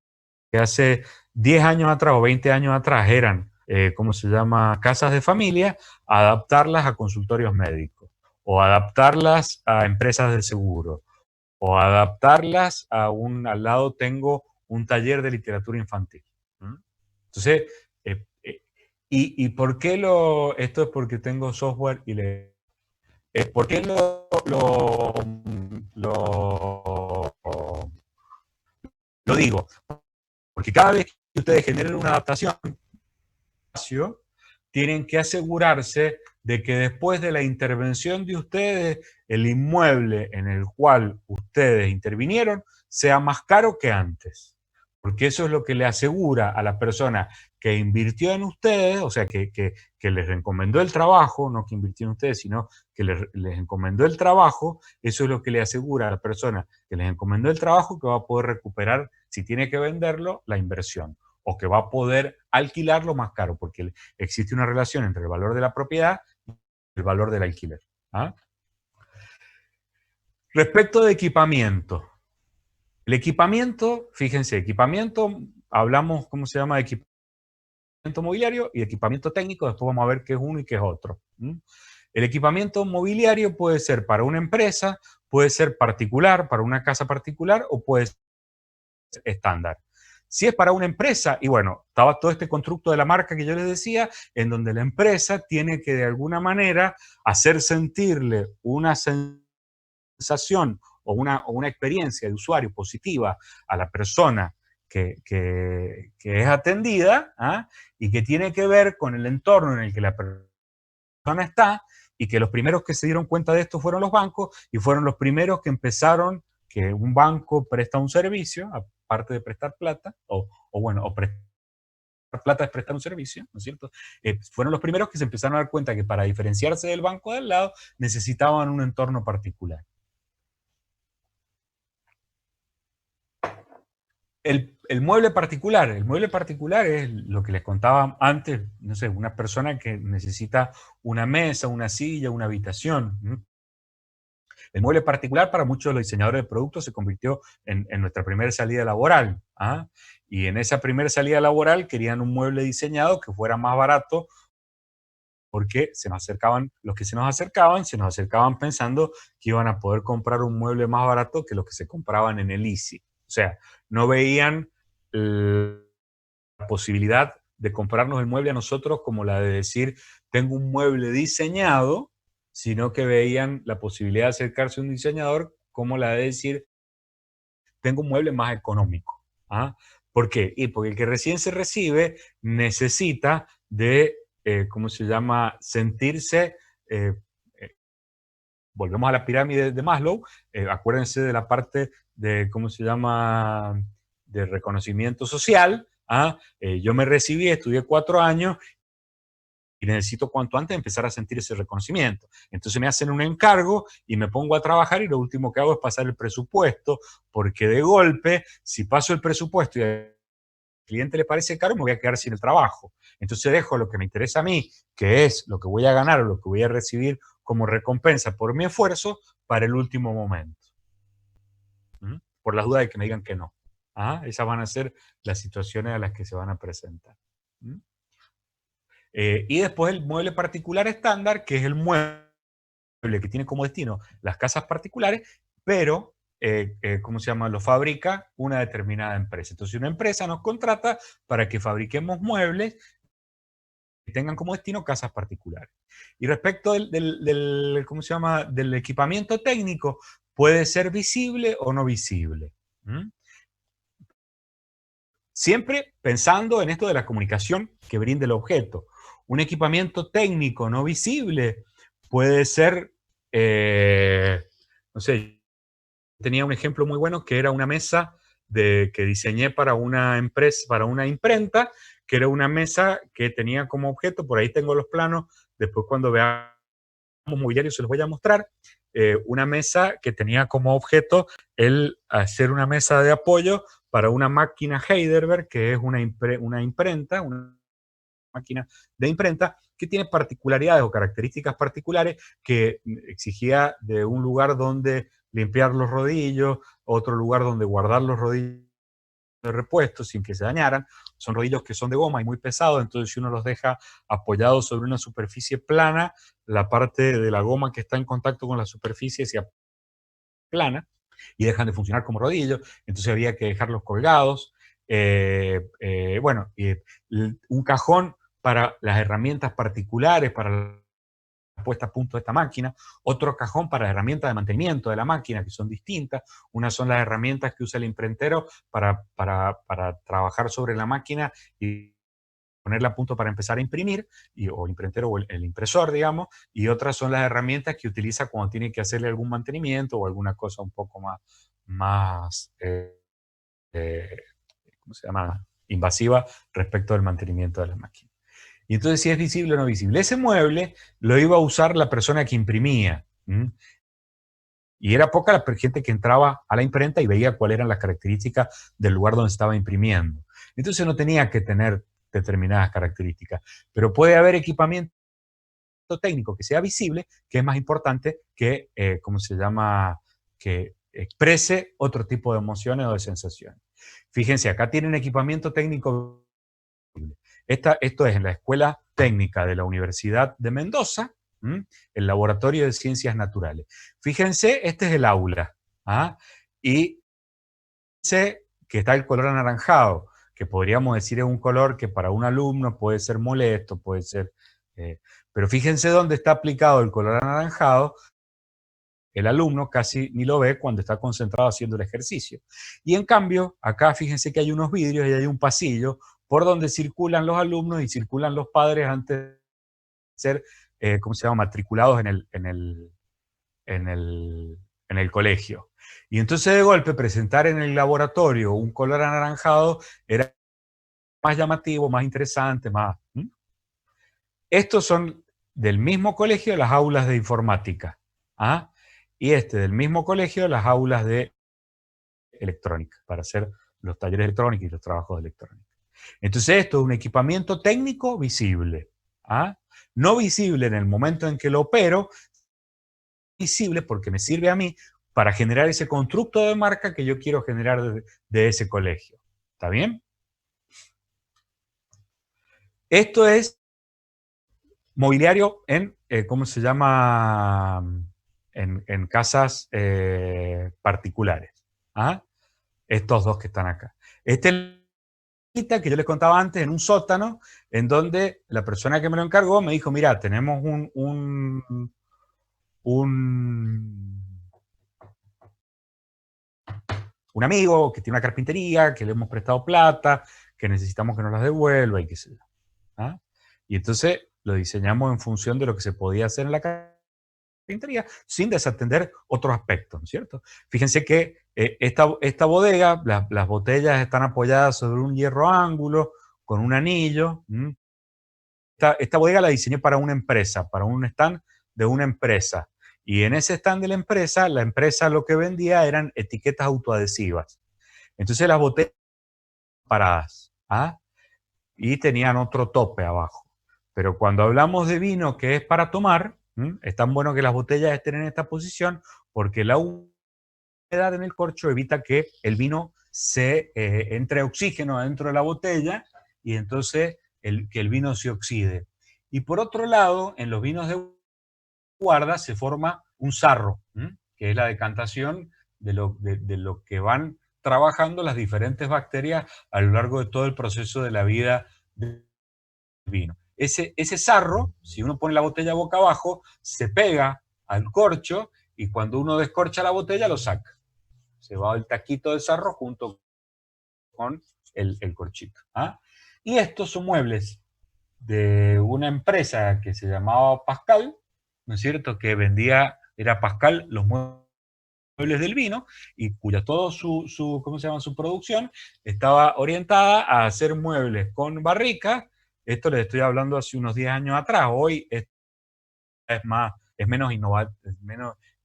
que hace 10 años atrás o 20 años atrás eran, ¿cómo se llama?, casas de familia, adaptarlas a consultorios médicos, o adaptarlas a empresas de seguro, o adaptarlas al lado tengo un taller de literatura infantil. Entonces, ¿y por qué esto es porque tengo software y ¿por qué lo digo? Porque cada vez que ustedes generen una adaptación, tienen que asegurarse de que después de la intervención de ustedes, el inmueble en el cual ustedes intervinieron sea más caro que antes. Porque eso es lo que le asegura a la persona que invirtió en ustedes, o sea, que les encomendó el trabajo, no que invirtió en ustedes, sino que les encomendó el trabajo, eso es lo que le asegura a la persona que les encomendó el trabajo que va a poder recuperar, si tiene que venderlo, la inversión, o que va a poder alquilarlo más caro, porque existe una relación entre el valor de la propiedad y el valor del alquiler. ¿Ah? Respecto de equipamiento. El equipamiento, fíjense, equipamiento, hablamos, ¿cómo se llama? De equipamiento mobiliario y equipamiento técnico, después vamos a ver qué es uno y qué es otro. El equipamiento mobiliario puede ser para una empresa, puede ser particular, para una casa particular, o puede ser estándar. Si es para una empresa, y bueno, estaba todo este constructo de la marca que yo les decía, en donde la empresa tiene que de alguna manera hacer sentirle una sensación o una experiencia de usuario positiva a la persona es atendida, y que tiene que ver con el entorno en el que la persona está, y que los primeros que se dieron cuenta de esto fueron los bancos, y fueron los primeros que empezaron, que un banco presta un servicio, aparte de prestar plata, o prestar plata es prestar un servicio, ¿no es cierto? Fueron los primeros que se empezaron a dar cuenta que para diferenciarse del banco de al lado necesitaban un entorno particular. El mueble particular es lo que les contaba antes, no sé, una persona que necesita una mesa, una silla, una habitación. El mueble particular para muchos de los diseñadores de productos se convirtió en nuestra primera salida laboral. Y en esa primera salida laboral querían un mueble diseñado que fuera más barato, porque los que se nos acercaban pensando que iban a poder comprar un mueble más barato que los que se compraban en el Easy. O sea, no veían la posibilidad de comprarnos el mueble a nosotros como la de decir, tengo un mueble diseñado, sino que veían la posibilidad de acercarse a un diseñador como la de decir, tengo un mueble más económico. ¿Por qué? Porque el que recién se recibe necesita de, ¿cómo se llama?, sentirse, volvemos a la pirámide de Maslow, acuérdense de la parte de, ¿cómo se llama?, de reconocimiento social. Yo me recibí, estudié 4 años, y necesito cuanto antes empezar a sentir ese reconocimiento. Entonces me hacen un encargo y me pongo a trabajar, y lo último que hago es pasar el presupuesto, porque de golpe, si paso el presupuesto y al cliente le parece caro, me voy a quedar sin el trabajo. Entonces dejo lo que me interesa a mí, que es lo que voy a ganar o lo que voy a recibir como recompensa por mi esfuerzo, para el último momento. Por las dudas de que me digan que no. Esas van a ser las situaciones a las que se van a presentar. Y después el mueble particular estándar, que es el mueble que tiene como destino las casas particulares, pero, ¿cómo se llama?, lo fabrica una determinada empresa. Entonces una empresa nos contrata para que fabriquemos muebles que tengan como destino casas particulares. Y respecto ¿cómo se llama?, del equipamiento técnico, puede ser visible o no visible. Siempre pensando en esto de la comunicación que brinde el objeto. Un equipamiento técnico no visible puede ser, no sé, tenía un ejemplo muy bueno que era una mesa que diseñé para una empresa, para una imprenta, que era una mesa que tenía como objeto, por ahí tengo los planos, después cuando veamos mobiliario se los voy a mostrar, una mesa que tenía como objeto el hacer una mesa de apoyo para una máquina Heidelberg, que es una imprenta, una máquina de imprenta, que tiene particularidades o características particulares, que exigía de un lugar donde limpiar los rodillos, otro lugar donde guardar los rodillos de repuesto sin que se dañaran. Son rodillos que son de goma y muy pesados, entonces si uno los deja apoyados sobre una superficie plana, la parte de la goma que está en contacto con la superficie se aplana y dejan de funcionar como rodillos, entonces había que dejarlos colgados. Bueno, un cajón para las herramientas particulares, para la puesta a punto de esta máquina, otro cajón para las herramientas de mantenimiento de la máquina, que son distintas. Unas son las herramientas que usa el imprentero para trabajar sobre la máquina y ponerla a punto para empezar a imprimir, o el imprentero o el impresor, digamos, y otras son las herramientas que utiliza cuando tiene que hacerle algún mantenimiento o alguna cosa un poco más ¿cómo se llama?, invasiva respecto al mantenimiento de la máquina. Y entonces, si es visible o no visible. Ese mueble lo iba a usar la persona que imprimía. Y era poca la gente que entraba a la imprenta y veía cuáles eran las características del lugar donde estaba imprimiendo. Entonces no tenía que tener determinadas características. Pero puede haber equipamiento técnico que sea visible, que es más importante que, ¿cómo se llama?, que exprese otro tipo de emociones o de sensaciones. Fíjense, acá tienen equipamiento técnico visible. Esto es en la Escuela Técnica de la Universidad de Mendoza, el Laboratorio de Ciencias Naturales. Fíjense, este es el aula. Y fíjense que está el color anaranjado, que podríamos decir es un color que para un alumno puede ser molesto, puede ser... pero fíjense dónde está aplicado el color anaranjado, el alumno casi ni lo ve cuando está concentrado haciendo el ejercicio. Y en cambio, acá fíjense que hay unos vidrios y hay un pasillo por donde circulan los alumnos y circulan los padres antes de ser, ¿cómo se llama?, matriculados en el colegio. Y entonces de golpe presentar en el laboratorio un color anaranjado era más llamativo, más interesante, más... Estos son del mismo colegio las aulas de informática. ¿Ah? Y del mismo colegio las aulas de electrónica, para hacer los talleres electrónicos y los trabajos de electrónica. Entonces esto es un equipamiento técnico visible. ¿Ah? No visible en el momento en que lo opero, visible porque me sirve a mí para generar ese constructo de marca que yo quiero generar de ese colegio. ¿Está bien? Esto es mobiliario en, ¿cómo se llama? En casas particulares. ¿Ah? Estos dos que están acá. Que yo les contaba antes, en un sótano, en donde la persona que me lo encargó me dijo, mira, tenemos un amigo que tiene una carpintería, que le hemos prestado plata, que necesitamos que nos las devuelva y qué sé yo. ¿Ah? Y entonces lo diseñamos en función de lo que se podía hacer en la carpintería, sin desatender otros aspectos, ¿no es cierto? Fíjense que esta bodega, las botellas están apoyadas sobre un hierro ángulo, con un anillo. Esta bodega la diseñé para una empresa, para un stand de una empresa. Y en ese stand de la empresa lo que vendía eran etiquetas autoadhesivas. Entonces las botellas paradas, ¿ah? Y tenían otro tope abajo. Pero cuando hablamos de vino que es para tomar, es tan bueno que las botellas estén en esta posición porque la humedad en el corcho evita que el vino se entre oxígeno dentro de la botella y entonces que el vino se oxide. Y por otro lado, en los vinos de guarda se forma un sarro, que es la decantación de lo que van trabajando las diferentes bacterias a lo largo de todo el proceso de la vida del vino. Ese sarro, si uno pone la botella boca abajo, se pega al corcho y cuando uno descorcha la botella lo saca. Se va el taquito de sarro junto con el corchito. ¿Ah? Y estos son muebles de una empresa que se llamaba Pascal, ¿no es cierto?, que era Pascal los muebles del vino, y cuya todo ¿cómo se llama?, su producción estaba orientada a hacer muebles con barricas. Esto les estoy hablando hace unos 10 años atrás. Hoy es menos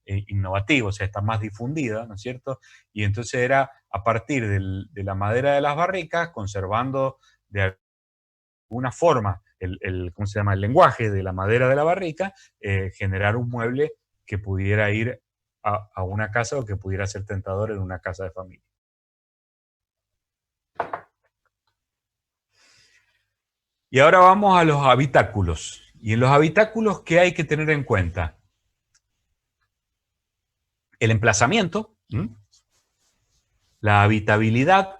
innovativo, o sea, está más difundida, ¿no es cierto? Y entonces era a partir de la madera de las barricas, conservando de alguna forma ¿cómo se llama?, el lenguaje de la madera de la barrica, generar un mueble que pudiera ir a una casa o que pudiera ser tentador en una casa de familia. Y ahora vamos a los habitáculos. Y en los habitáculos, ¿qué hay que tener en cuenta? El emplazamiento, la habitabilidad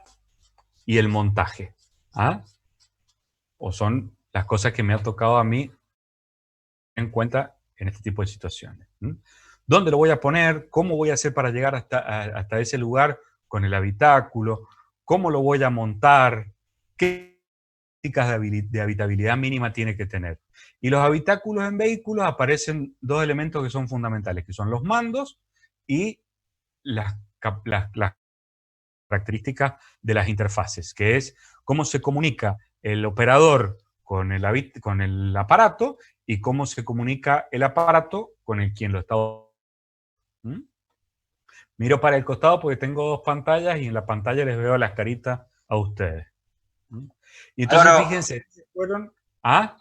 y el montaje. ¿Ah? O son las cosas que me ha tocado a mí en cuenta en este tipo de situaciones. ¿Dónde lo voy a poner? ¿Cómo voy a hacer para llegar hasta ese lugar con el habitáculo? ¿Cómo lo voy a montar? ¿Qué características de habitabilidad mínima tiene que tener? Y los habitáculos en vehículos aparecen dos elementos que son fundamentales, que son los mandos y las características de las interfaces, que es cómo se comunica el operador con el aparato y cómo se comunica el aparato con quien lo está. Miro para el costado porque tengo dos pantallas y en la pantalla les veo las caritas a ustedes. Y entonces fíjense, ¿fueron? ¿Ah?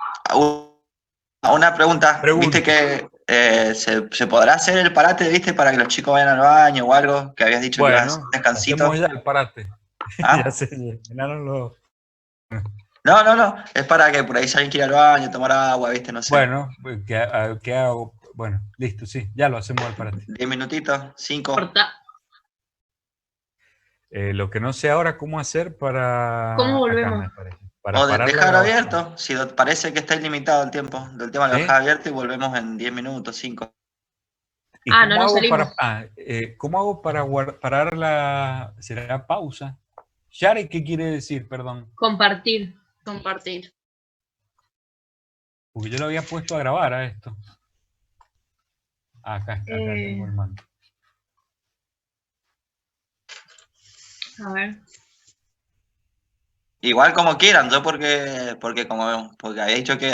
Una pregunta. ¿Viste que se podrá hacer el parate, viste, para que los chicos vayan al baño o algo? Que habías dicho que ibas a hacer un descansito. Hacemos ya el parate. ¿Ah? Ya se llenaron los... No. Es para que por ahí si alguien quiere al baño, tomar agua, viste, no sé. Bueno, ¿qué hago? Bueno, listo, sí, ya lo hacemos al parate. 10 minutitos, 5. Lo que no sé ahora cómo hacer para... ¿Cómo volvemos? Acá, me parece. Para O parar dejar la abierto, si parece que está ilimitado el tiempo. Del tema lo dejas abierto y volvemos en 10 minutos, 5. ¿Y Ah, cómo no nos hago salimos. ¿cómo hago para parar la... ¿Será pausa? Yare, ¿qué quiere decir? Perdón. Compartir. Compartir. Porque yo lo había puesto a grabar a esto. Acá está, acá tengo el mando. A ver. Igual como quieran, yo porque había dicho que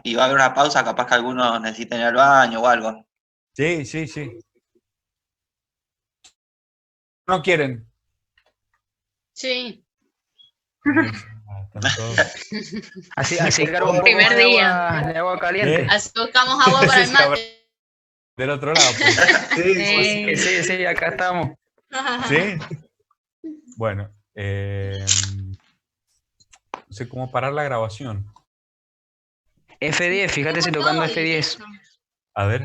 iba a haber una pausa, capaz que algunos necesiten ir al baño o algo. Sí, sí, sí. ¿No quieren? Sí. Así cargo un poco Primer más día. de agua caliente. Así buscamos agua para el mate. Del otro lado, pues. Sí, sí, sí, acá estamos. ¿Sí? Bueno, no sé cómo parar la grabación. F10, fíjate si tocando F10. A ver.